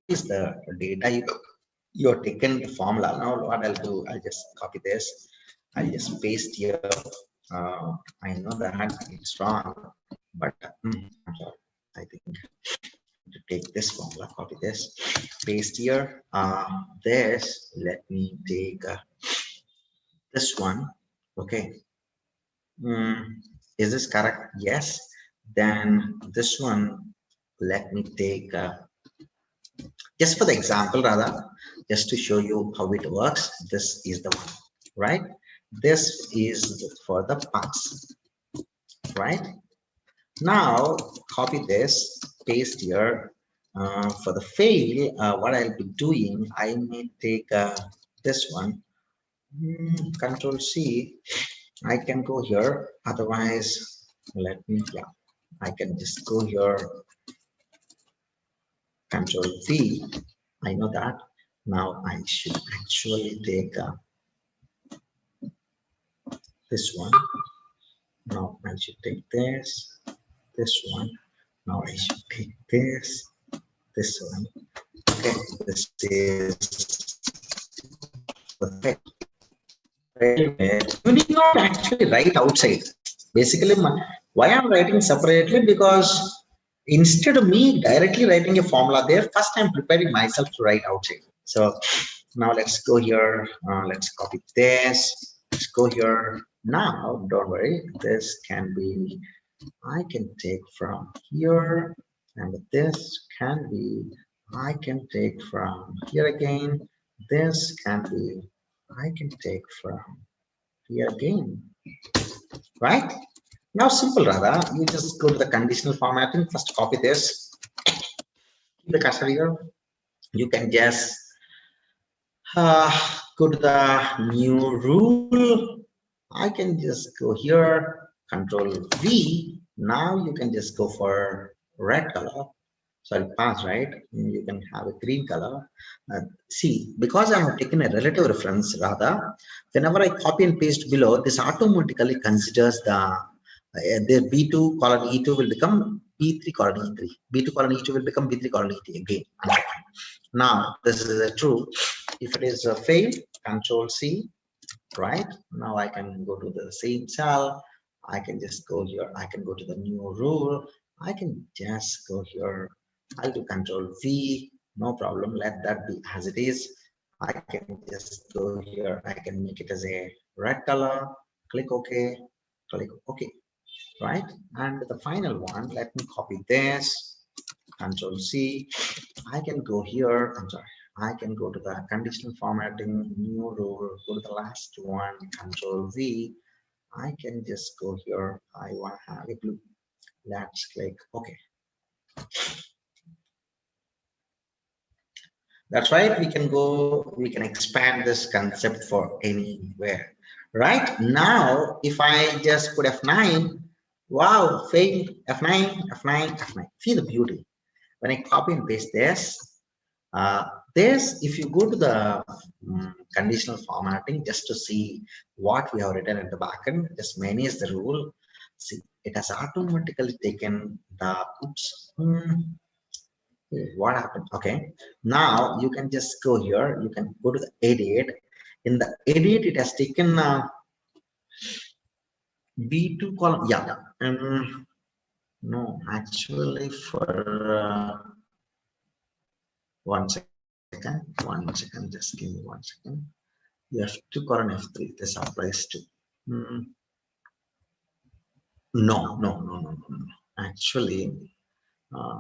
is the data you're taken the formula. Now what I'll do, I'll just copy this. I'll just paste here. I know that it's wrong, but I'm sorry. I think to take this formula, copy this, paste here. This, let me take this one. Okay. Is this correct? Yes. Then this one, let me take just for the example, rather, just to show you how it works. This is the one, right? This is for the pass, right? Now copy this, paste here. For the fail, what I'll be doing, I may take this one, Control C. I can go here. Otherwise, let me, yeah, I can just go here, Control V. I know that. Now I should actually take this one. Now I should take this one. Now I should take this one. Okay, this is perfect. You need not actually write outside. Basically, why I'm writing separately, because instead of me directly writing a formula there, first I'm preparing myself to write outside. So now let's go here. Let's copy this. Let's go here. Now, don't worry. This can be, I can take from here, and this can be, I can take from here again. This can be, I can take from here again, right? Now, simple, rather, you just go to the conditional formatting. First, copy this, keep the cursor here. You can just go to the new rule. I can just go here, Control V. Now you can just go for red color. Sorry, pass, right? You can have a green color. See, because I have taken a relative reference, rather, whenever I copy and paste below, this automatically considers the B2 colon E2 will become B3 colon E3. B2 colon E2 will become B3 colon E3 again. Now, this is a true. If it is a fail, Control C, right? Now I can go to the same cell. I can just go here. I can go to the new rule. I can just go here. I'll do Control V. No problem. Let that be as it is. I can just go here. I can make it as a red color. Click OK. Click OK. Right? And the final one, let me copy this. Control C. I can go here. I'm sorry. I can go to the conditional formatting, new rule, go to the last one, Control V. I can just go here. I want to have a blue. Let's click OK. That's right. We can expand this concept for anywhere. Right now, if I just put F9, wow, failed, F9, F9, F9. See the beauty. When I copy and paste this, if you go to the conditional formatting just to see what we have written at the backend, just manage the rule. See, it has automatically taken the oops. What happened? Okay, now you can just go here. You can go to the edit. In the edit, it has taken B2 column. Yeah, no, actually for one second, just give me 1 second. F2 or an F3. This applies to. Hmm. No, no, no, no, no, no. Actually, uh,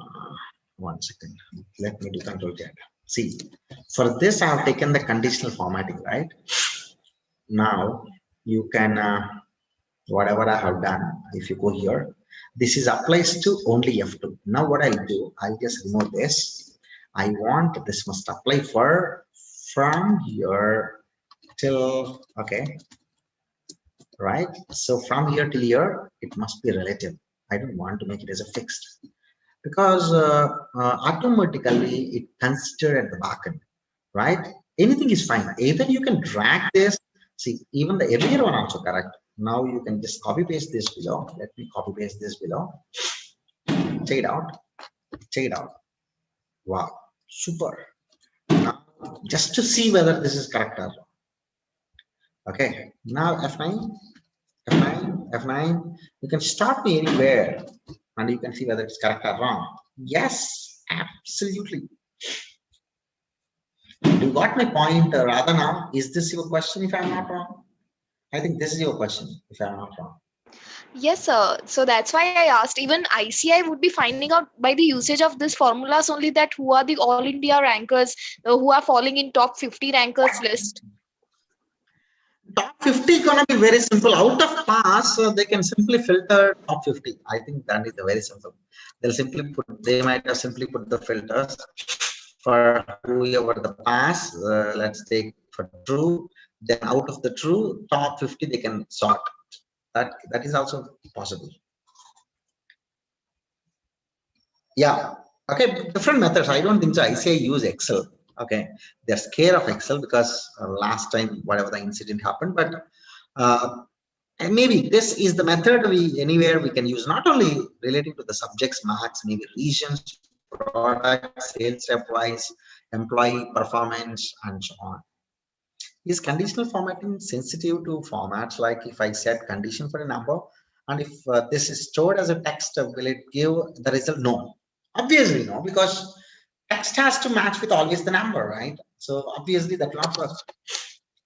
one second. Let me do control tab. See, for this I have taken the conditional formatting, right? Now you can whatever I have done. If you go here, this is applies to only F2. Now what I'll do, I'll just remove this. I want this must apply for from here till okay, right? So from here till here, it must be relative. I don't want to make it as a fixed because automatically it considered at the backend, right? Anything is fine. Either you can drag this. See, even the earlier one also correct. Now you can just copy paste this below. Let me copy paste this below. Check it out. Check it out. Wow, super. Now, just to see whether this is correct or not. Okay. Now F9, F9, F9. You can stop me anywhere, and you can see whether it's correct or wrong. Yes, absolutely. You got my point, Radhana. Is this your question if I'm not wrong? I think this is your question if I'm not wrong. Yes, sir. So that's why I asked. Even ICI would be finding out by the usage of this formulas only that who are the all India rankers who are falling in top 50 rankers list. Top 50 gonna be very simple. Out of pass, they can simply filter top 50. I think that is very simple. They'll simply put, they might have simply put the filters for whoever the pass. Let's take for true. Then out of the true top 50, they can sort. That is also possible. Yeah. Okay. Different methods. I don't think so. I say use Excel. Okay. They're scared of Excel because last time whatever the incident happened, but uh, and maybe this is the method we anywhere we can use, not only relating to the subjects, marks, maybe regions, products, sales rep wise, employee performance, and so on. Is conditional formatting sensitive to formats like if I set condition for a number and if this is stored as a text, will it give the result? No. Obviously, no, because text has to match with always the number, right? So obviously that will not work.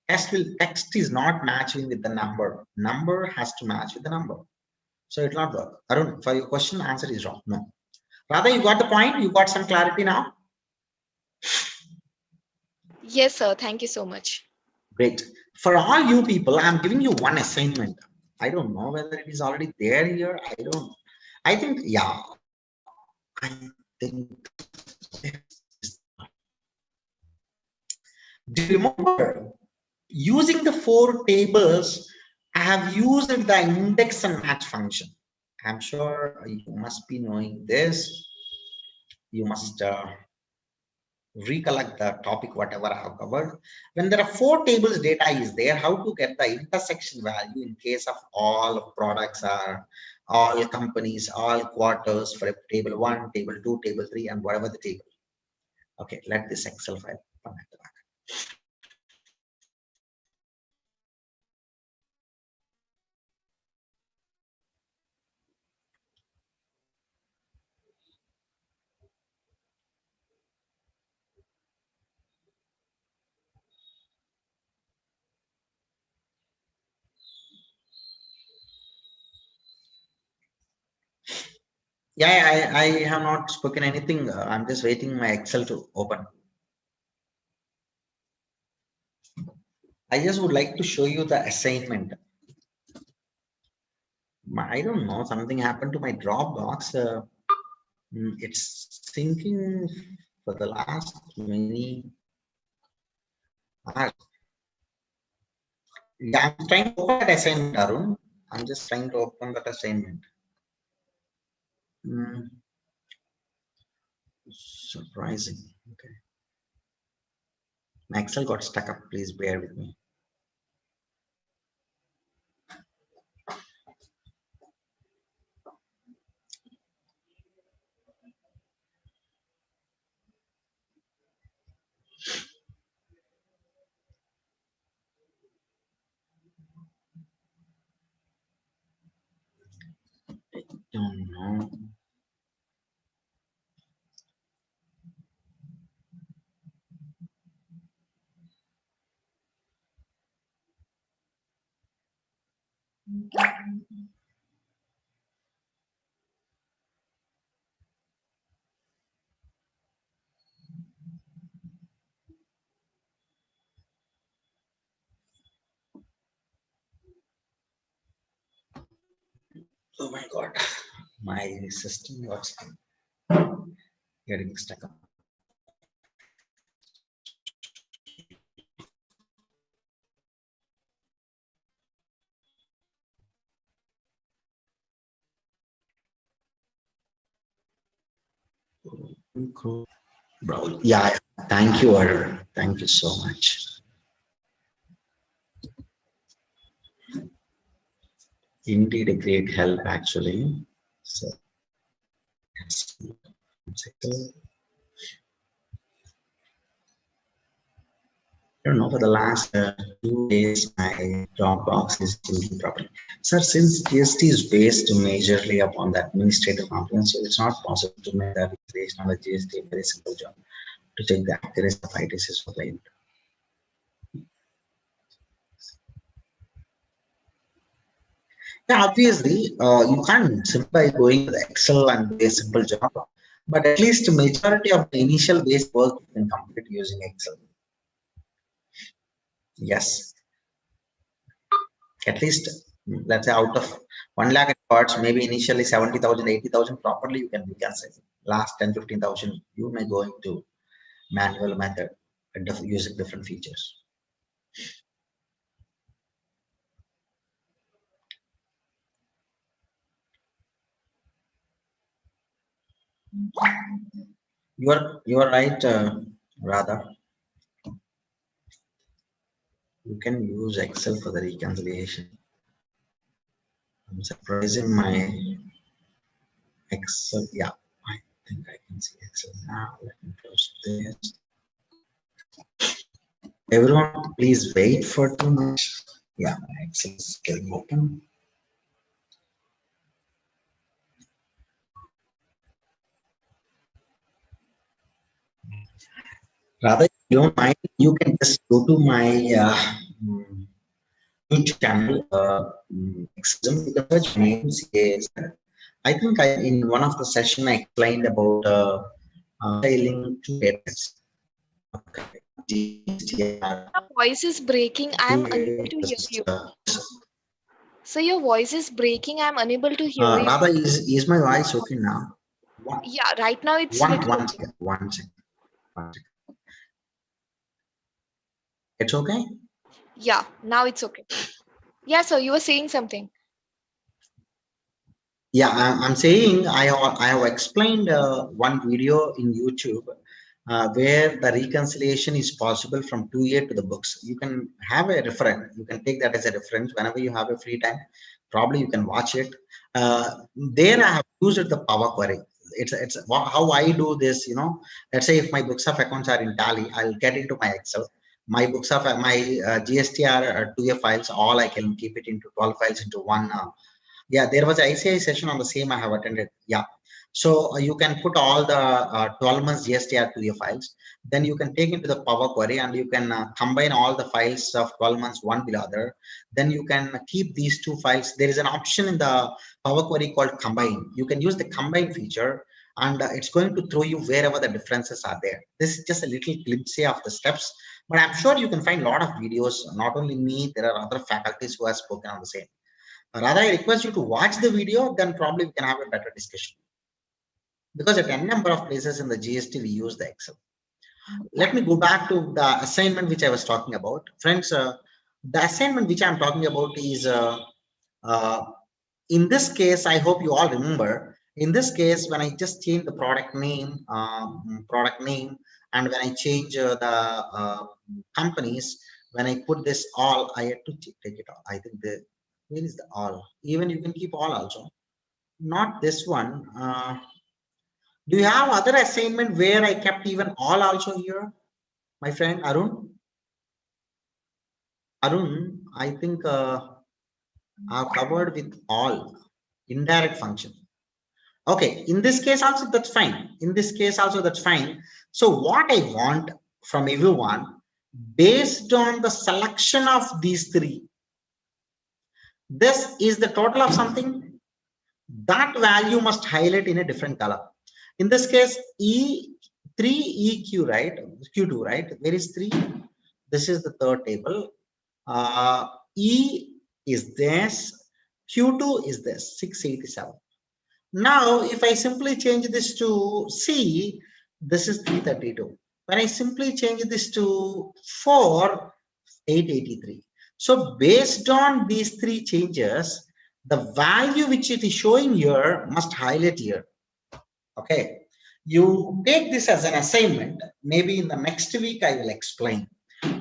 Text is not matching with the number. Number has to match with the number. So it will not work. Arun, for your question, answer is wrong. No. Rather, you got the point. You got some clarity now. Yes, sir. Thank you so much. Great. For all you people, I'm giving you one assignment. I don't know whether it is already there here. I don't. I think, yeah. I think. Do you remember using the four tables? I have used the index and match function. I'm sure you must be knowing this. You must recollect the topic whatever I have covered. When there are four tables data is there, how to get the intersection value in case of all products are all companies, all quarters for a table 1, table 2, table 3, and whatever the table. Okay, let this Excel file come at the back. Yeah, I have not spoken anything. I'm just waiting my Excel to open. I just would like to show you the assignment. I don't know, something happened to my Dropbox. It's thinking for the last many hours. Yeah, I'm trying to open that assignment, Arun. I'm just trying to open that assignment. Hmm, surprising. Okay. My Excel got stuck up. Please bear with me. Don't know. Oh my God, my system was getting stuck. Bro, yeah, thank you, Arun. Thank you so much. Indeed, a great help actually. So, I don't know, for the last 2 days, my job box is thinking properly. Sir, since GST is based majorly upon the administrative component, so it's not possible to make that based on the GST a very simple job to check the accuracy of ITCs for client. Yeah, obviously, you can't simply going to the Excel and do a simple job, but at least majority of the initial base work you can complete using Excel. Yes, at least let's say out of 1 lakh records, maybe initially 70,000, 80,000 properly you can reconcile. Last 10, 15,000 you may go into manual method and using different features. You are right, Radha. You can use Excel for the reconciliation. I'm surprising my Excel. Yeah, I think I can see Excel now. Let me close this. Everyone, please wait for 2 minutes. Yeah, my Excel is getting open. Rather, if you don't mind, you can just go to my YouTube channel, Exam. You can search names. Yes. I think in one of the session I explained about filing two dates. Okay. GSTR, Your voice is breaking. I am unable to hear you. So your voice is breaking. I'm unable to hear you. Radha, is my voice okay now? Yeah, right now it's One, little one okay. second, one second, one second. It's okay? Yeah, now it's okay. Yeah, so you were saying something. Yeah, I'm saying I have explained one video in YouTube where the reconciliation is possible from 2A to the books. You can have a reference. You can take that as a reference whenever you have a free time. Probably you can watch it. There I have used the Power Query. It's how I do this. Let's say if my books of accounts are in Tally, I'll get into my Excel. My books of my GSTR 2A files, all I can keep it into 12 files into one. Yeah, there was a ICI session on the same I have attended. Yeah. So you can put all the 12 months GSTR to your files. Then you can take into the Power Query and you can combine all the files of 12 months one with the other. Then you can keep these two files. There is an option in the Power Query called combine. You can use the combine feature and it's going to throw you wherever the differences are there. This is just a little glimpse of the steps, but I'm sure you can find a lot of videos. Not only me, there are other faculties who have spoken on the same. Rather, I request you to watch the video, then probably we can have a better discussion. Because at n number of places in the GST, we use the Excel. Let me go back to the assignment which I was talking about. Friends, the assignment which I'm talking about is, uh, in this case, I hope you all remember, in this case, when I just change the product name, and when I change the companies, when I put this all, I had to take it all. I think where is the all? Even you can keep all also. Not this one. Do you have other assignment where I kept even all also here? My friend Arun? Arun, I think I've covered with all indirect function. Okay, in this case also that's fine. In this case also that's fine. So what I want from everyone, based on the selection of these three, this is the total of something, that value must highlight in a different color. In this case, E3EQ, right? Q2, right? Where is 3? This is the third table. E is this. Q2 is this 687. Now, if I simply change this to C, this is 332. When I simply change this to 4, 883. So based on these three changes, the value which it is showing here must highlight here. Okay. You take this as an assignment. Maybe in the next week, I will explain.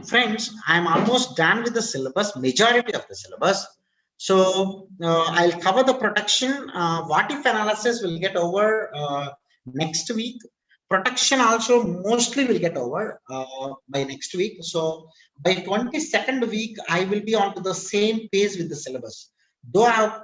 Friends, I'm almost done with the syllabus, majority of the syllabus. So I'll cover the protection. What if analysis will get over next week. Protection also mostly will get over by next week. So by 22nd week, I will be on to the same page with the syllabus. Though I have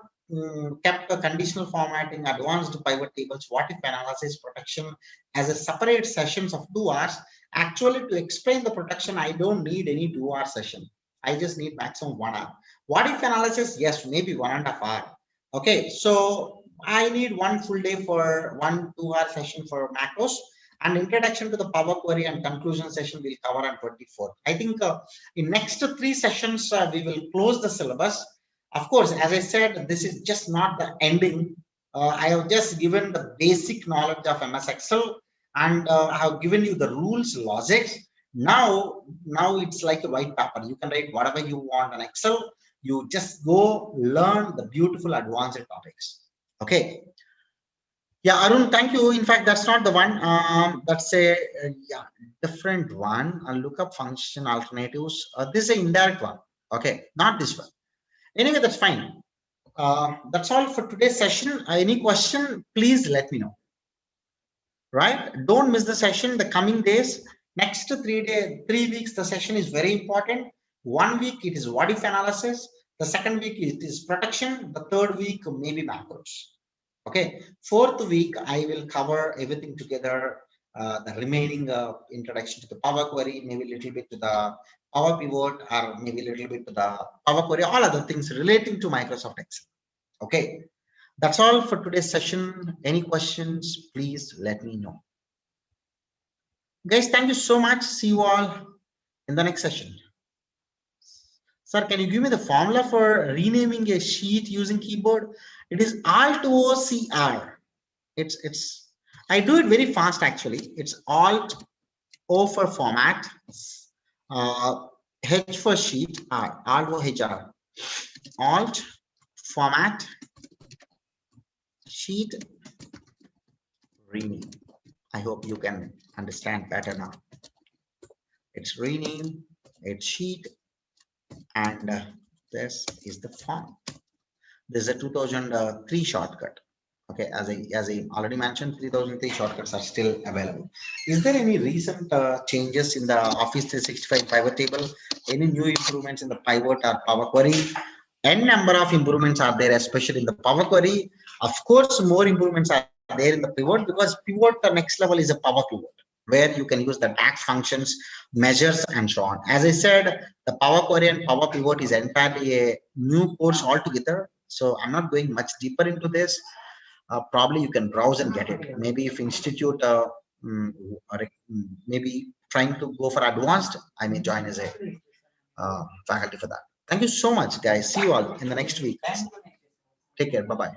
kept the conditional formatting, advanced pivot tables, what if analysis, protection as a separate sessions of 2 hours. Actually, to explain the protection, I don't need any 2-hour session. I just need maximum 1 hour. What if analysis? Yes, maybe 1.5 hours. Okay, so I need 1 full day for 1 2-hour session for macros, and introduction to the Power Query and conclusion session will cover on 24th. I think in next 3 sessions, we will close the syllabus. Of course, as I said, this is just not the ending. I have just given the basic knowledge of MS Excel, and I have given you the rules, logics. Now it's like a white paper. You can write whatever you want on Excel. You just go learn the beautiful advanced topics. Okay. Yeah, Arun, thank you. In fact, that's not the one. That's a yeah, different one. Lookup function alternatives. This is an indirect one. Okay, not this one. Anyway, that's fine. That's all for today's session. Any question, please let me know. Right? Don't miss the session. The coming days, next 3 weeks, the session is very important. 1 week it is what if analysis. The second week it is protection. The third week maybe macros. Okay. Fourth week I will cover everything together. The remaining introduction to the Power Query, maybe a little bit to the Power Pivot, or maybe a little bit to the Power Query. All other things relating to Microsoft Excel. Okay. That's all for today's session. Any questions, please let me know. Guys, thank you so much. See you all in the next session. Sir, can you give me the formula for renaming a sheet using keyboard? It is Alt-O-C-R. I do it very fast actually. It's Alt-O for format, H for sheet, R, Alt-O-H-R. Alt, format, sheet, rename. I hope you can understand better now. It's rename, it's sheet, and this is the font. This is a 2003 shortcut. Okay, as I already mentioned, 3003 shortcuts are still available. Is there any recent changes in the Office 365 pivot table? Any new improvements in the pivot or Power Query? N number of improvements are there, especially in the Power Query. Of course, more improvements are there in the pivot, because pivot, the next level is a Power Pivot, where you can use the DAX functions, measures, and so on. As I said, the Power Query and Power Pivot is entirely a new course altogether. So I'm not going much deeper into this. Probably you can browse and get it. Maybe if institute maybe trying to go for advanced, I may join as a faculty for that. Thank you so much, guys. See you all in the next week. Take care. Bye bye.